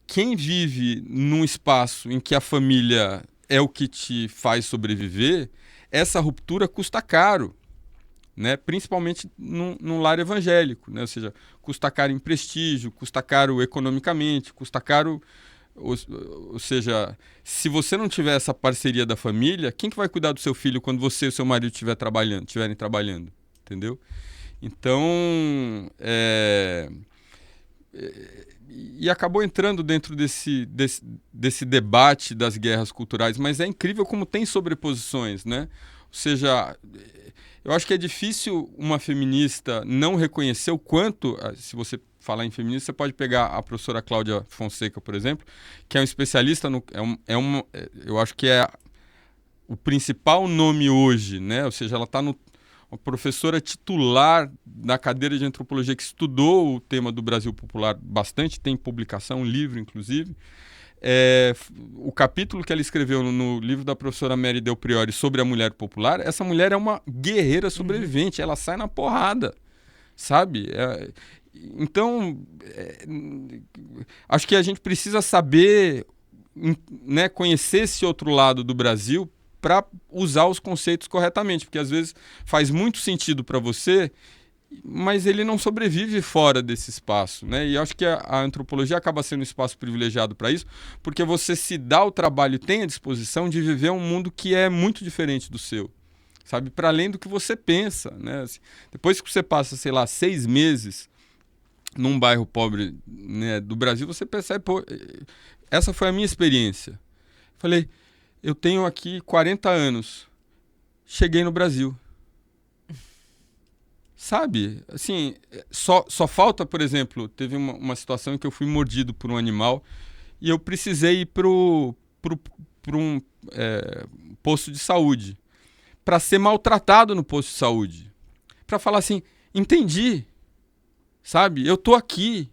Quem vive num espaço em que a família é o que te faz sobreviver, essa ruptura custa caro, né? Principalmente num lar evangélico, né? Ou seja, custa caro em prestígio, custa caro economicamente, custa caro... Ou seja, se você não tiver essa parceria da família, quem que vai cuidar do seu filho quando você e o seu marido estiverem trabalhando? Entendeu? Então, e acabou entrando dentro desse debate das guerras culturais, mas é incrível como tem sobreposições, né? Ou seja, eu acho que é difícil uma feminista não reconhecer o quanto, se você falar em feminista, você pode pegar a professora Cláudia Fonseca, por exemplo, que é um especialista, eu acho que é o principal nome hoje, né? Ou seja, ela está uma professora titular da cadeira de antropologia que estudou o tema do Brasil popular bastante, tem publicação, um livro, inclusive. O capítulo que ela escreveu no livro da professora Mary Del Priore sobre a mulher popular, essa mulher é uma guerreira sobrevivente, ela sai na porrada, sabe? Então, acho que a gente precisa saber, né, conhecer esse outro lado do Brasil para usar os conceitos corretamente, porque às vezes faz muito sentido para você, mas ele não sobrevive fora desse espaço, né? E acho que a antropologia acaba sendo um espaço privilegiado para isso, porque você se dá o trabalho e tem a disposição de viver um mundo que é muito diferente do seu, sabe? Para além do que você pensa, né? Assim, depois que você passa, sei lá, 6 meses num bairro pobre, né, do Brasil, você percebe, pô, essa foi a minha experiência. Falei, eu tenho aqui 40 anos, cheguei no Brasil. Sabe, assim, só falta, por exemplo, teve uma situação em que eu fui mordido por um animal e eu precisei ir para um posto de saúde, para ser maltratado no posto de saúde, para falar assim, entendi, sabe, eu tô aqui,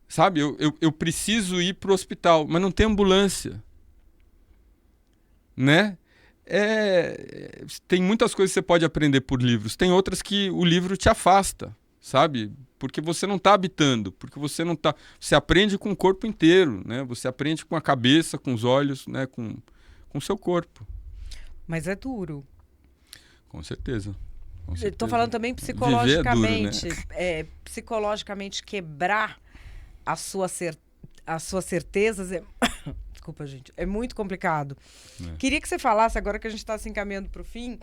sabe, eu preciso ir para o hospital, mas não tem ambulância, né? Tem muitas coisas que você pode aprender por livros, tem outras que o livro te afasta, sabe? Porque você não está habitando, porque você não tá. Você aprende com o corpo inteiro, né? Você aprende com a cabeça, com os olhos, né? Com o seu corpo. Mas é duro. Com certeza. Estou falando também psicologicamente. Viver é duro, né? Psicologicamente quebrar as suas certezas desculpa, gente. É muito complicado. Queria que você falasse, agora que a gente está se encaminhando para o fim,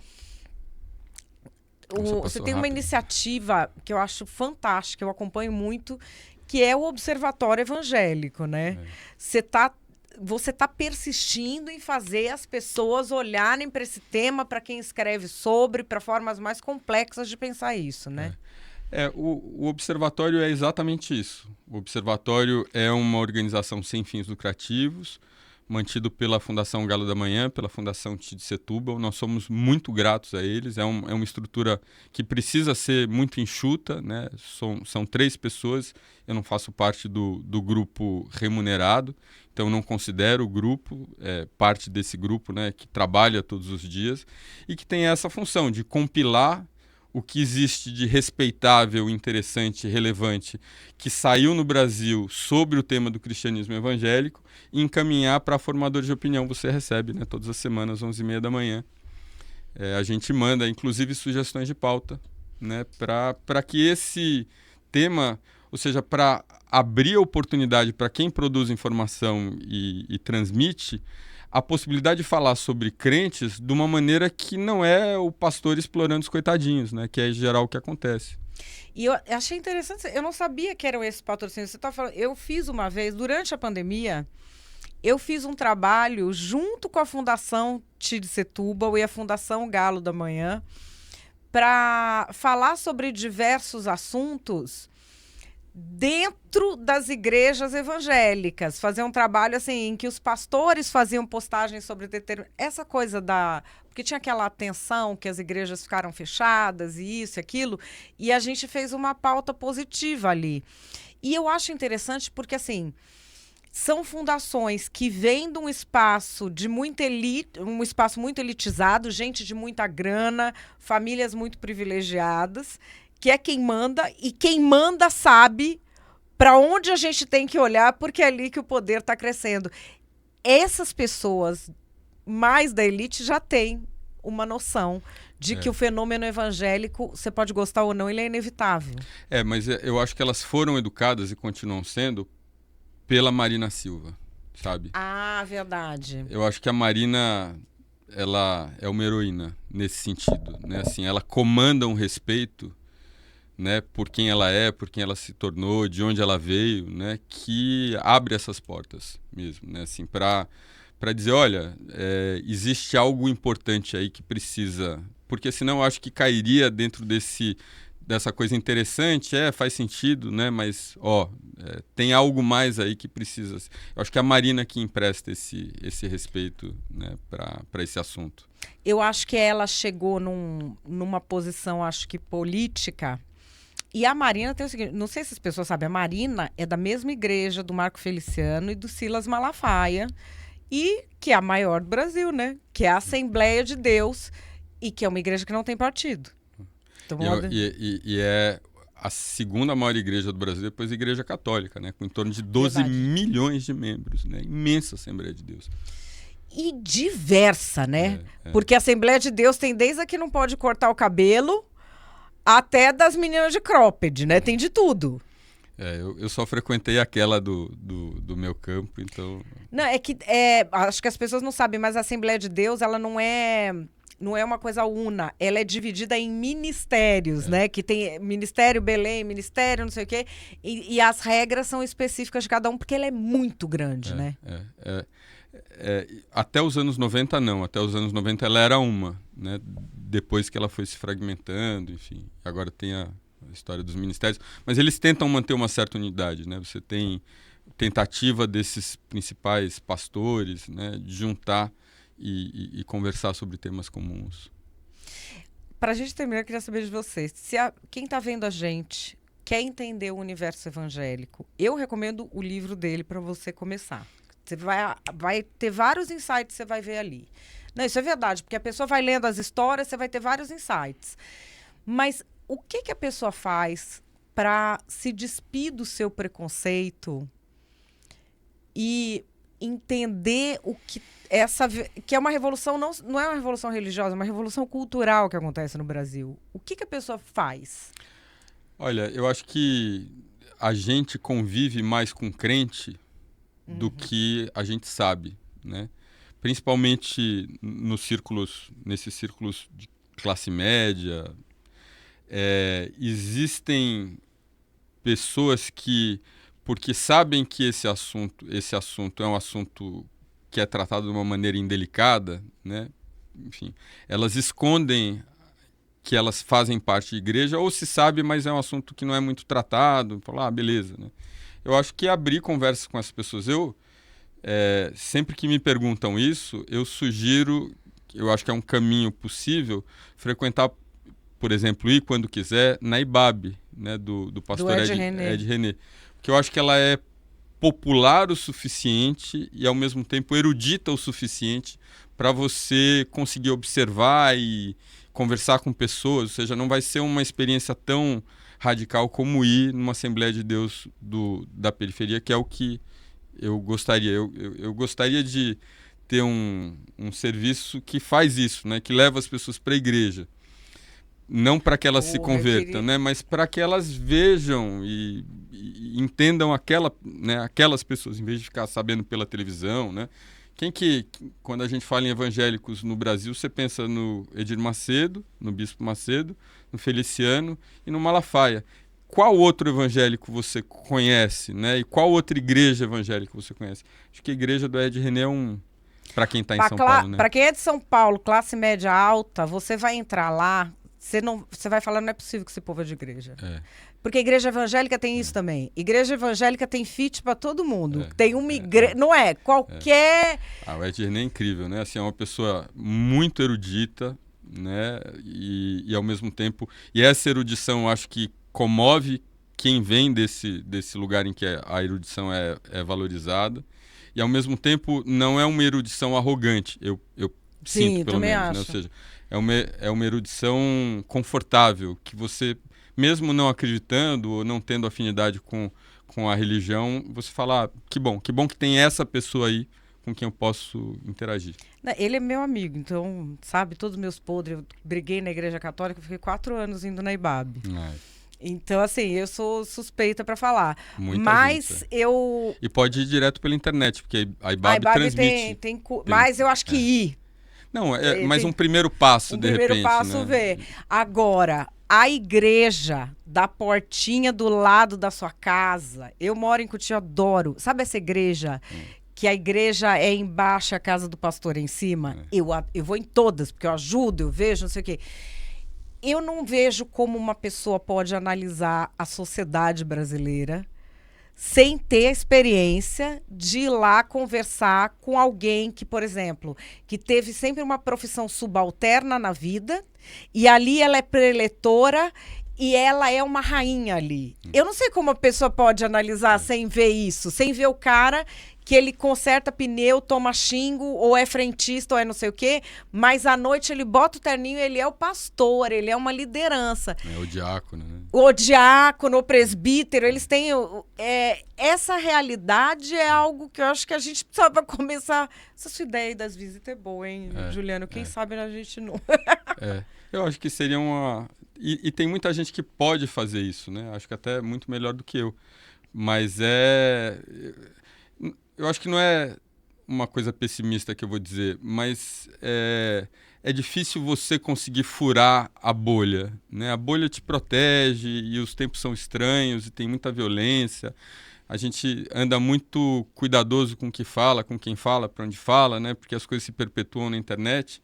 você tem uma iniciativa que eu acho fantástica, eu acompanho muito, que é o Observatório Evangélico, né? Você tá persistindo em fazer as pessoas olharem para esse tema, para quem escreve sobre, para formas mais complexas de pensar isso, né? O Observatório é exatamente isso. O Observatório é uma organização sem fins lucrativos, mantido pela Fundação Galo da Manhã, pela Fundação Tid Setúbal. Nós somos muito gratos a eles. É uma estrutura que precisa ser muito enxuta, né? São 3 pessoas. Eu não faço parte do grupo remunerado, então não considero o grupo parte desse grupo, né, que trabalha todos os dias e que tem essa função de compilar o que existe de respeitável, interessante, relevante, que saiu no Brasil sobre o tema do cristianismo evangélico, e encaminhar para formadores de opinião. Você recebe, né, todas as semanas, 11h30 da manhã. A gente manda, inclusive, sugestões de pauta, né, para que esse tema, ou seja, para abrir a oportunidade para quem produz informação e transmite, a possibilidade de falar sobre crentes de uma maneira que não é o pastor explorando os coitadinhos, né? Que é em geral o que acontece. E eu achei interessante, eu não sabia que eram esses patrocínios. Você tá falando, eu fiz uma vez, durante a pandemia, eu fiz um trabalho junto com a Fundação Tide Setúbal e a Fundação Galo da Manhã para falar sobre diversos assuntos dentro das igrejas evangélicas, fazer um trabalho assim em que os pastores faziam postagens sobre essa coisa porque tinha aquela tensão que as igrejas ficaram fechadas e isso e aquilo, e a gente fez uma pauta positiva ali. E eu acho interessante porque assim, são fundações que vêm de um espaço de muita elite, um espaço muito elitizado, gente de muita grana, famílias muito privilegiadas, que é quem manda, e quem manda sabe para onde a gente tem que olhar, porque é ali que o poder está crescendo. Essas pessoas mais da elite já têm uma noção de que o fenômeno evangélico, você pode gostar ou não, ele é inevitável. Mas eu acho que elas foram educadas e continuam sendo pela Marina Silva, sabe? Ah, verdade. Eu acho que a Marina, ela é uma heroína nesse sentido, né? Assim, ela comanda um respeito, né, por quem ela é, por quem ela se tornou, de onde ela veio, né, que abre essas portas mesmo, né, assim, para dizer, olha, existe algo importante aí que precisa, porque senão eu acho que cairia dentro dessa coisa interessante, faz sentido, né, mas tem algo mais aí que precisa. Eu acho que é a Marina que empresta esse respeito, né, para esse assunto. Eu acho que ela chegou numa posição, acho que política. E a Marina tem o seguinte, não sei se as pessoas sabem, a Marina é da mesma igreja do Marco Feliciano e do Silas Malafaia, e que é a maior do Brasil, né? Que é a Assembleia de Deus, e que é uma igreja que não tem partido. Então, e é a segunda maior igreja do Brasil, depois da Igreja Católica, né? Com em torno de 12 milhões de membros, né? Imensa Assembleia de Deus. E diversa, né? Porque a Assembleia de Deus tem desde a que não pode cortar o cabelo até das meninas de cropped, né? Tem de tudo. Eu só frequentei aquela do meu campo, então... Não, acho que as pessoas não sabem, mas a Assembleia de Deus, ela não é uma coisa una. Ela é dividida em ministérios, né? Que tem Ministério Belém, Ministério não sei o quê. E as regras são específicas de cada um, porque ela é muito grande, né? Até os anos 90, não. Até os anos 90 ela era uma, né? Depois que ela foi se fragmentando, enfim. Agora tem a história dos ministérios. Mas eles tentam manter uma certa unidade, né? Você tem tentativa desses principais pastores, né? De juntar e conversar sobre temas comuns. Para a gente terminar, eu queria saber de vocês. Quem está vendo a gente quer entender o universo evangélico, eu recomendo o livro dele para você começar. Você vai ter vários insights que você vai ver ali. Não, isso é verdade, porque a pessoa vai lendo as histórias, você vai ter vários insights. Mas o que a pessoa faz para se despir do seu preconceito e entender que é uma revolução, não é uma revolução religiosa, é uma revolução cultural que acontece no Brasil? O que a pessoa faz? Olha, eu acho que a gente convive mais com crente do que a gente sabe, né? Principalmente nesses círculos de classe média, existem pessoas que, porque sabem que esse assunto é um assunto que é tratado de uma maneira indelicada, né? Enfim, elas escondem que elas fazem parte de igreja, ou se sabe, mas é um assunto que não é muito tratado, falar, beleza, né? Eu acho que abrir conversas com essas pessoas, sempre que me perguntam isso, eu sugiro, eu acho que é um caminho possível, frequentar, por exemplo, ir quando quiser, na IBAB, né, do pastor Ed René. Porque eu acho que ela é popular o suficiente e, ao mesmo tempo, erudita o suficiente para você conseguir observar e conversar com pessoas, ou seja, não vai ser uma experiência tão radical como ir numa Assembleia de Deus da periferia, que é o que eu gostaria. Eu gostaria de ter um serviço que faz isso, né? Que leva as pessoas para a igreja. Não para que elas se convertam, né? Mas para que elas vejam e entendam aquelas pessoas, em vez de ficar sabendo pela televisão, né? Quando a gente fala em evangélicos no Brasil, você pensa no Edir Macedo, no Bispo Macedo, no Feliciano e no Malafaia. Qual outro evangélico você conhece, né? E qual outra igreja evangélica você conhece? Acho que a igreja do Ed René é para quem está em São Paulo, né? Para quem é de São Paulo, classe média alta, você vai entrar lá, você vai falar, não é possível que esse povo é de igreja. Porque a igreja evangélica tem isso também. Igreja evangélica tem fit para todo mundo. Tem uma igreja, não é? Qualquer... O Ed René é incrível, né? Assim, é uma pessoa muito erudita, né? E ao mesmo tempo... E essa erudição, eu acho que comove quem vem desse lugar em que a erudição é valorizada. E, ao mesmo tempo, não é uma erudição arrogante. Eu sinto, pelo menos. Né? Ou seja, é uma erudição confortável, que você, mesmo não acreditando ou não tendo afinidade com a religião, você fala, que bom que tem essa pessoa aí com quem eu posso interagir. Ele é meu amigo, então, sabe, todos os meus podres. Eu briguei na igreja católica, fiquei 4 anos indo na IBAB. Então, assim, eu sou suspeita para falar. Mas eu... E pode ir direto pela internet, porque a IBAB transmite. Mas eu acho que ir. Não, mas um primeiro passo, de repente. Primeiro passo, ver. Agora, a igreja da portinha do lado da sua casa. Eu moro em Cotia, adoro. Sabe essa igreja? Que a igreja é embaixo, a casa do pastor é em cima? Eu vou em todas, porque eu ajudo, eu vejo, não sei o quê. Eu não vejo como uma pessoa pode analisar a sociedade brasileira sem ter a experiência de ir lá conversar com alguém que, por exemplo, que teve sempre uma profissão subalterna na vida e ali ela é preletora e ela é uma rainha ali. Eu não sei como a pessoa pode analisar sem ver isso, sem ver o cara que ele conserta pneu, toma xingo, ou é frentista, ou é não sei o quê, mas à noite ele bota o terninho, ele é o pastor, ele é uma liderança. É o diácono, né? O diácono, o presbítero, eles têm... essa realidade é algo que eu acho que a gente precisava começar... Essa sua ideia das visitas é boa, hein, Juliano? Quem sabe a gente não... Eu acho que seria uma... E tem muita gente que pode fazer isso, né? Acho que até muito melhor do que eu. Mas eu acho que não é uma coisa pessimista que eu vou dizer, mas é difícil você conseguir furar a bolha, né? A bolha te protege e os tempos são estranhos e tem muita violência. A gente anda muito cuidadoso com o que fala, com quem fala, para onde fala, né? Porque as coisas se perpetuam na internet.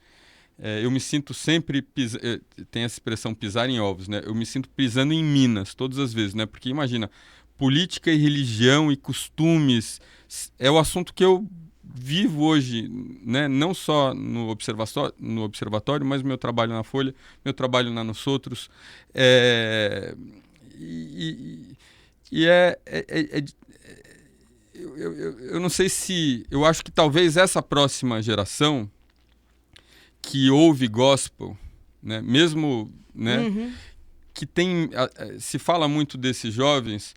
Eu me sinto sempre... tem essa expressão pisar em ovos, né? Eu me sinto pisando em minas todas as vezes, né? Porque imagina, política e religião e costumes é o assunto que eu vivo hoje, né? Não só no observatório, mas meu trabalho na Folha, meu trabalho na Nos Outros. Eu não sei se... Eu acho que talvez essa próxima geração que ouve gospel, né? Mesmo, né? Que tem... Se fala muito desses jovens...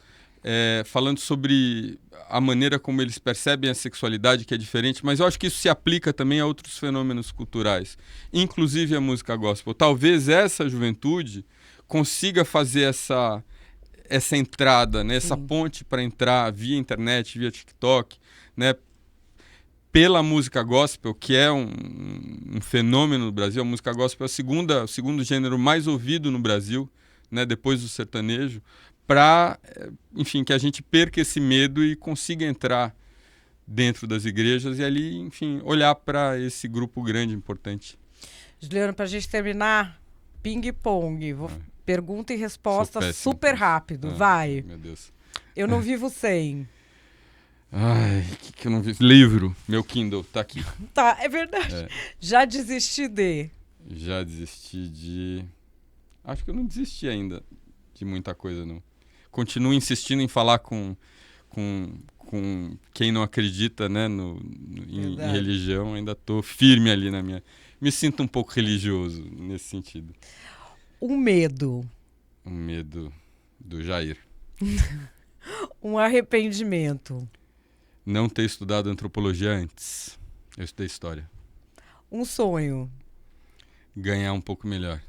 falando sobre a maneira como eles percebem a sexualidade, que é diferente, mas eu acho que isso se aplica também a outros fenômenos culturais, inclusive a música gospel. Talvez essa juventude consiga fazer essa entrada, né, essa ponte para entrar via internet, via TikTok, né, pela música gospel, que é um fenômeno no Brasil. A música gospel é o segundo gênero mais ouvido no Brasil, né, depois do sertanejo, para, enfim, que a gente perca esse medo e consiga entrar dentro das igrejas e ali, enfim, olhar para esse grupo grande, importante. Juliano, para a gente terminar, ping-pong. Pergunta e resposta super rápido. Vai. Meu Deus. Eu não vivo sem. Ai, que eu não vi. Livro. Meu Kindle, tá aqui. Tá, é verdade. Já desisti de... Já desisti de... Acho que eu não desisti ainda de muita coisa, não. Continuo insistindo em falar com quem não acredita, né, em religião. Ainda estou firme ali na minha... me sinto um pouco religioso nesse sentido. Um medo. Um medo do Jair. Um arrependimento. Não ter estudado antropologia antes. Eu estudei história. Um sonho. Ganhar um pouco melhor.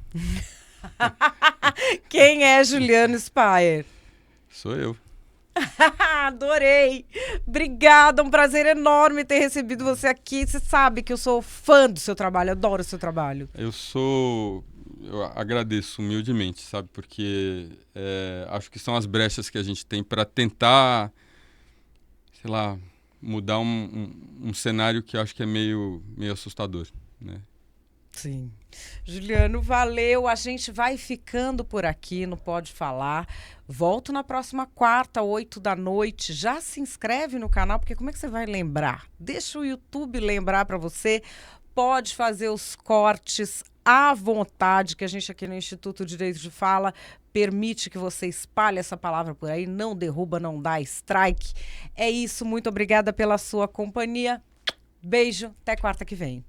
Quem é Juliano Spaer? Sou eu. Adorei! Obrigada, um prazer enorme ter recebido você aqui. Você sabe que eu sou fã do seu trabalho, adoro o seu trabalho. Eu agradeço humildemente, sabe? Porque acho que são as brechas que a gente tem para tentar, sei lá, mudar um cenário que eu acho que é meio assustador, né? Sim. Juliano, valeu. A gente vai ficando por aqui no Pode Falar. Volto na próxima quarta, 20h. Já se inscreve no canal, porque como é que você vai lembrar? Deixa o YouTube lembrar para você. Pode fazer os cortes à vontade, que a gente aqui no Instituto Direito de Fala permite que você espalhe essa palavra por aí. Não derruba, não dá strike. É isso. Muito obrigada pela sua companhia. Beijo. Até quarta que vem.